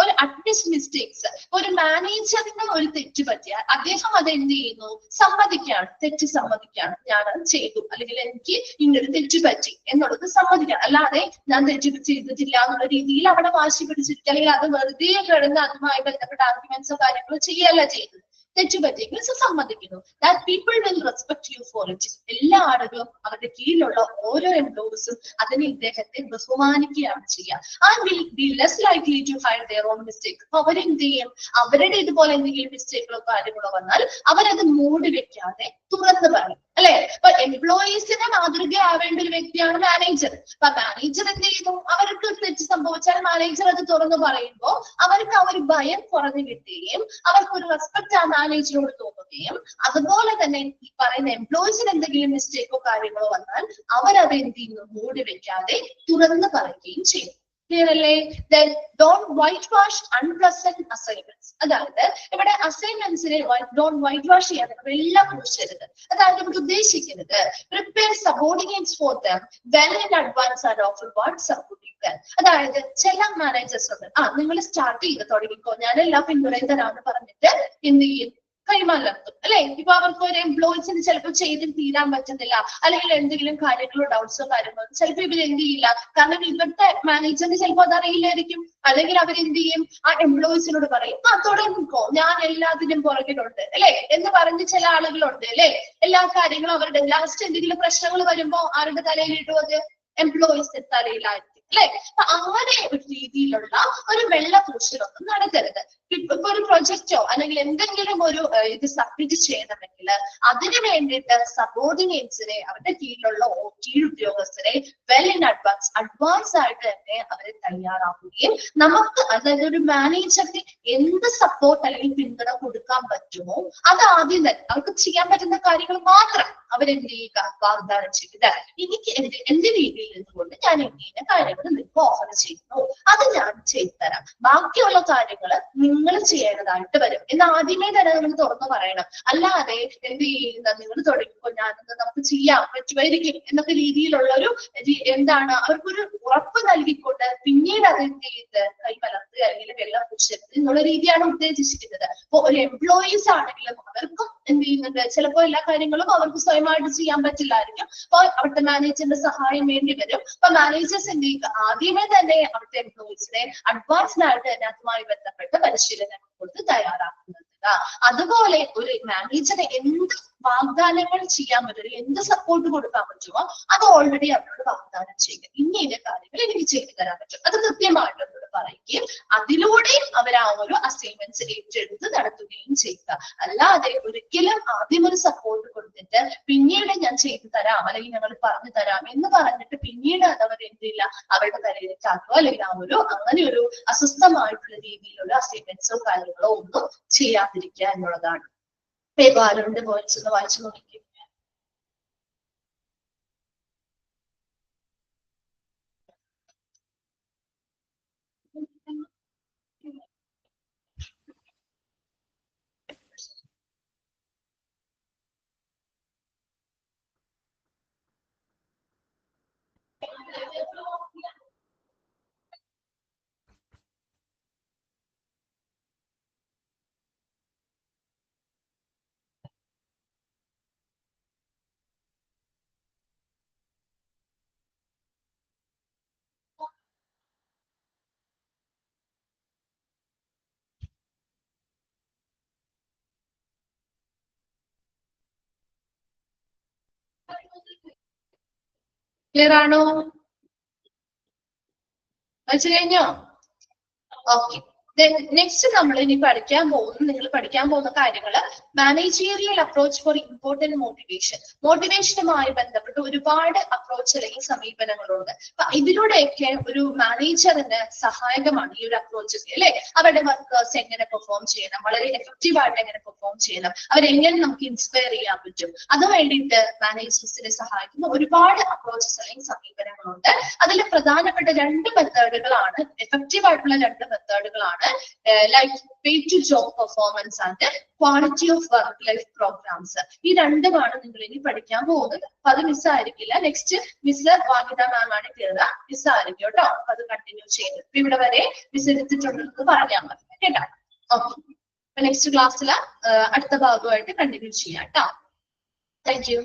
ഒരു അഡ്മിറ്റ് മിസ്റ്റേക്സ്, ഒരു മാനേജറിന് ഒരു തെറ്റ് പറ്റിയാൽ അദ്ദേഹം അത് എന്ത് ചെയ്യുന്നു, സമ്മതിക്കാണ്, തെറ്റ് സമ്മതിക്കാണ്, ഞാൻ അത് ചെയ്തു അല്ലെങ്കിൽ എനിക്ക് ഇന്നൊരു തെറ്റ് പറ്റി എന്നുള്ളത് സമ്മതിക്കാം. അല്ലാതെ ഞാൻ തെറ്റ് ചെയ്തിട്ടില്ല എന്നുള്ള രീതിയിൽ അവിടെ വാശി പിടിച്ചിട്ട് അല്ലെങ്കിൽ അത് വെറുതെ കിടന്ന് അതുമായി ബന്ധപ്പെട്ട ആർഗ്യുമെന്റ്സോ കാര്യങ്ങളോ ചെയ്യല്ല ചെയ്യുന്നത്. തെറ്റ് പറ്റിയെങ്കിൽ സമ്മതിക്കുന്നു. That people will respect you for it. എല്ലാ ആളുകളും അവരുടെ കീഴിലുള്ള ഓരോ എംപ്ലോയീസും അതിനെ ഇദ്ദേഹത്തെ ബഹുമാനിക്കുകയാണ് ചെയ്യുക. And will be less likely to hide their own mistake. അവരെന്ത് ചെയ്യും, അവരുടെ ഇതുപോലെ എന്തെങ്കിലും മിസ്റ്റേക്കുകളോ കാര്യങ്ങളോ വന്നാൽ അവരത് മൂടി വെക്കാതെ തുറന്നു പറയും അല്ലെ? അപ്പൊ എംപ്ലോയീസിനെ മാതൃകയാവേണ്ട ഒരു വ്യക്തിയാണ് മാനേജർ. അപ്പൊ മാനേജർ എന്ത് ചെയ്യുന്നു, അവർക്ക് തെറ്റ് സംഭവിച്ചാൽ മാനേജർ അത് തുറന്നു പറയുമ്പോൾ അവർക്ക് ആ ഒരു ഭയം കുറഞ്ഞു കിട്ടുകയും അവർക്ക് ഒരു റെസ്പെക്ട് ആ മാനേജറോട് തോന്നുകയും അതുപോലെ തന്നെ ഈ പറയുന്ന എംപ്ലോയീസിന് എന്തെങ്കിലും മിസ്റ്റേക്കോ കാര്യങ്ങളോ വന്നാൽ അവരത് എന്ത് ചെയ്യുന്നു, മൂടി വെക്കാതെ തുറന്നു പറയുകയും ചെയ്യും. ക്ലിയർ അല്ലേ? Then don't whitewash unpleasant assignments. അതായത് ഇവിടെ അസൈൻമെന്റ്സിനെ don't whitewash ചെയ്യാൻ എല്ലാം കുറിച്ചരുത്. അതായത് ഇവിടെ ഉദ്ദേശിക്കുന്നത് prepare subordinates for them well in advance and offer what supporting them. അതായത് ചില മാനേജേഴ്സ് ഉണ്ട്, നിങ്ങൾ സ്റ്റാർട്ട് ചെയ്ത് തുടങ്ങിക്കോ, ഞാൻ എല്ലാം പിന്തുണയും തരാമെന്ന് പറഞ്ഞിട്ട് എന്ത് ചെയ്യും, കൈമലർത്തും അല്ലെ. ഇപ്പൊ അവർക്ക് ഒരു എംപ്ലോയീസിന് ചിലപ്പോൾ ചെയ്ത് തീരാൻ പറ്റുന്നില്ല, അല്ലെങ്കിൽ എന്തെങ്കിലും കാര്യങ്ങളോ ഡൗട്ട്സോ കാര്യങ്ങളോ ചിലപ്പോൾ ഇവർ എന്ത് ചെയ്യില്ല, കാരണം ഇവിടുത്തെ മാനേജറിന് ചിലപ്പോൾ അതറിയില്ലായിരിക്കും. അല്ലെങ്കിൽ അവരെന്ത് ചെയ്യും, ആ എംപ്ലോയീസിനോട് പറയും തുടങ്ങിക്കോ, ഞാൻ എല്ലാത്തിനും പുറകിലുണ്ട് അല്ലെ എന്ന് പറഞ്ഞ് ചില ആളുകളുണ്ട് അല്ലെ. എല്ലാ കാര്യങ്ങളും അവരുടെ ലാസ്റ്റ് എന്തെങ്കിലും പ്രശ്നങ്ങൾ വരുമ്പോ ആരുടെ തലയിൽ ഇടും, അത് എംപ്ലോയീസിന്റെ തലയിലായിരിക്കും അല്ലെ. അപ്പൊ അങ്ങനെ ഒരു രീതിയിലുള്ള ഒരു വെള്ളപൂശലൊന്നും നടക്കരുത്. ഇപ്പൊ ഒരു പ്രൊജക്റ്റോ അല്ലെങ്കിൽ എന്തെങ്കിലും ഒരു ഇത് സബ്മിറ്റ് ചെയ്യണമെങ്കിൽ അതിന് വേണ്ടിയിട്ട് സബോർഡിനേറ്റ്സിനെ, അവരുടെ കീഴിലുള്ള ഉദ്യോഗസ്ഥരെ വെൽ ഇൻ അഡ്വാൻസ് ആയിട്ട് തന്നെ അവരെ തയ്യാറാക്കുകയും നമുക്ക്, അതായത് ഒരു മാനേജർക്ക് എന്ത് സപ്പോർട്ട് അല്ലെങ്കിൽ പിന്തുണ കൊടുക്കാൻ പറ്റുമോ അത് ആദ്യം തന്നെ അവർക്ക് ചെയ്യാൻ പറ്റുന്ന കാര്യങ്ങൾ മാത്രം അവരെന്ത് ചെയ്യുക, വാഗ്ദാനം ചെയ്യുക. എനിക്ക് എന്റെ രീതിയിൽ നിന്നുകൊണ്ട് ഞാൻ എങ്ങനെ കാര്യങ്ങൾ നിങ്ങൾക്ക് ഓഫർ ചെയ്യുന്നു അത് ഞാൻ ചെയ്തു തരാം, ബാക്കിയുള്ള കാര്യങ്ങൾ നിങ്ങൾ ചെയ്യേണ്ടതായിട്ട് വരും എന്ന് ആദ്യമേ തന്നെ നമ്മൾ തുറന്നു പറയണം. അല്ലാതെ എന്ത് ചെയ്യുന്ന നിങ്ങൾ തുടങ്ങിക്കോ, ഞാനെന്ന് നമുക്ക് ചെയ്യാൻ പറ്റുമായിരിക്കും എന്നൊക്കെ രീതിയിലുള്ള ഒരു എന്താണ് അവർക്കൊരു ഉറപ്പ് നൽകിക്കൊണ്ട് പിന്നീട് അത് എന്ത് ചെയ്ത് കൈമലർത്തുക അല്ലെങ്കിൽ വെള്ളം കുടിച്ചെടുത്ത് എന്നുള്ള രീതിയാണ് ഉദ്ദേശിച്ചിരിക്കുന്നത്. അപ്പൊ ഒരു എംപ്ലോയീസ് ആണെങ്കിലും അവർക്കും എന്ത് ചെയ്യുന്നുണ്ട്, ചിലപ്പോൾ എല്ലാ കാര്യങ്ങളും അവർക്ക് സ്വയമായിട്ട് ചെയ്യാൻ പറ്റില്ലായിരിക്കും. അപ്പൊ അവിടുത്തെ മാനേജറിന്റെ സഹായം വേണ്ടി വരും. അപ്പൊ മാനേജേഴ്സ് എന്ത് ചെയ്യുക, ആദ്യമേ തന്നെ അവിടുത്തെ എംപ്ലോയീസിനെ അഡ്വാൻസ്ഡ് ആയിട്ട് അതുമായി ബന്ധപ്പെട്ട് പരിശീലനം കൊടുത്ത് തയ്യാറാക്കുന്നത്. അതുപോലെ ഒരു മാനേജറെ എന്ത് വാഗ്ദാനങ്ങൾ ചെയ്യാൻ പറ്റുമോ, എന്ത് സപ്പോർട്ട് കൊടുക്കാൻ പറ്റുമോ അത് ഓൾറെഡി അവരോട് വാഗ്ദാനം ചെയ്യുക. ഇന്ന കാര്യങ്ങൾ എനിക്ക് ചെയ്തു തരാൻ പറ്റും, അത് കൃത്യമായിട്ട് അവരോട് പറയുകയും അതിലൂടെ അവർ ആ ഒരു അസൈൻമെന്റ്സ് ഏറ്റെടുത്ത് നടത്തുകയും ചെയ്യുക. അല്ലാതെ ഒരിക്കലും ആദ്യം ഒരു സപ്പോർട്ട് കൊടുത്തിട്ട് പിന്നീട് ഞാൻ ചെയ്തു തരാം അല്ലെങ്കിൽ ഞങ്ങൾ പറഞ്ഞു തരാം എന്ന് പറഞ്ഞിട്ട് പിന്നീട് അത് അവർ എന്തില്ല അവരുടെ തലയിലേക്ക് ആക്കുക, അല്ലെങ്കിൽ ആ ഒരു അങ്ങനെ ഒരു അസ്വസ്ഥമായിട്ടുള്ള രീതിയിലുള്ള അസൈൻമെന്റ്സോ കാര്യങ്ങളോ ഒന്നും ചെയ്യാതിരിക്കുക എന്നുള്ളതാണ്. ആരുടെ പോയിന്റ്സ് ഒന്ന് വായിച്ചു നോക്കി. ക്ലിയർ ആണോ? വായിച്ചു കഴിഞ്ഞോ? ഓക്കെ. നെക്സ്റ്റ് നമ്മൾ ഇനി നിങ്ങൾ പഠിക്കാൻ പോകുന്ന കാര്യങ്ങൾ മാനേജീരിയൽ അപ്രോച്ച് ഫോർ ഇമ്പോർട്ടന്റ് മോട്ടിവേഷനുമായി ബന്ധപ്പെട്ട് ഒരുപാട് അപ്രോച്ച് അല്ലെങ്കിൽ സമീപനങ്ങളുണ്ട്. അപ്പൊ ഇതിലൂടെയൊക്കെ ഒരു മാനേജറിന് സഹായകമാണ് ഈ ഒരു അപ്രോച്ച് അല്ലെ. അവരുടെ വർക്കേഴ്സ് എങ്ങനെ പെർഫോം ചെയ്യണം, വളരെ എഫക്റ്റീവ് ആയിട്ട് എങ്ങനെ പെർഫോം ചെയ്യണം, അവരെങ്ങനെ നമുക്ക് ഇൻസ്പയർ ചെയ്യാൻ പറ്റും, അത് വേണ്ടിയിട്ട് മാനേജേഴ്സിനെ സഹായിക്കുന്ന ഒരുപാട് അപ്രോച്ചസ് അല്ലെങ്കിൽ സമീപനങ്ങളുണ്ട്. അതിൽ പ്രധാനപ്പെട്ട 2 മെത്തേഡുകളാണ്, എഫക്റ്റീവ് ആയിട്ടുള്ള 2 മെത്തേഡുകളാണ് like pay to job performance and quality of work life programs. ഈ 2മാണ് നിങ്ങൾ ഇനി പഠിക്കാൻ പോകുന്നത്. അപ്പൊ അത് മിസ്സായിരിക്കില്ല. നെക്സ്റ്റ് മിസ് വാഹിദ മാം ആണ് കയറുക, മിസ്സായിരിക്കും കേട്ടോ. അപ്പൊ അത് കണ്ടിന്യൂ ചെയ്യുന്നത് ഇവിടെ വരെ മിസ് എടുത്തിട്ടുണ്ടെന്ന് പറഞ്ഞാൽ മതി കേട്ടോ. ഓക്കെ, അപ്പൊ നെക്സ്റ്റ് ക്ലാസ്സിൽ അടുത്ത ഭാഗമായിട്ട് കണ്ടിന്യൂ ചെയ്യാം കേട്ടോ. Thank you.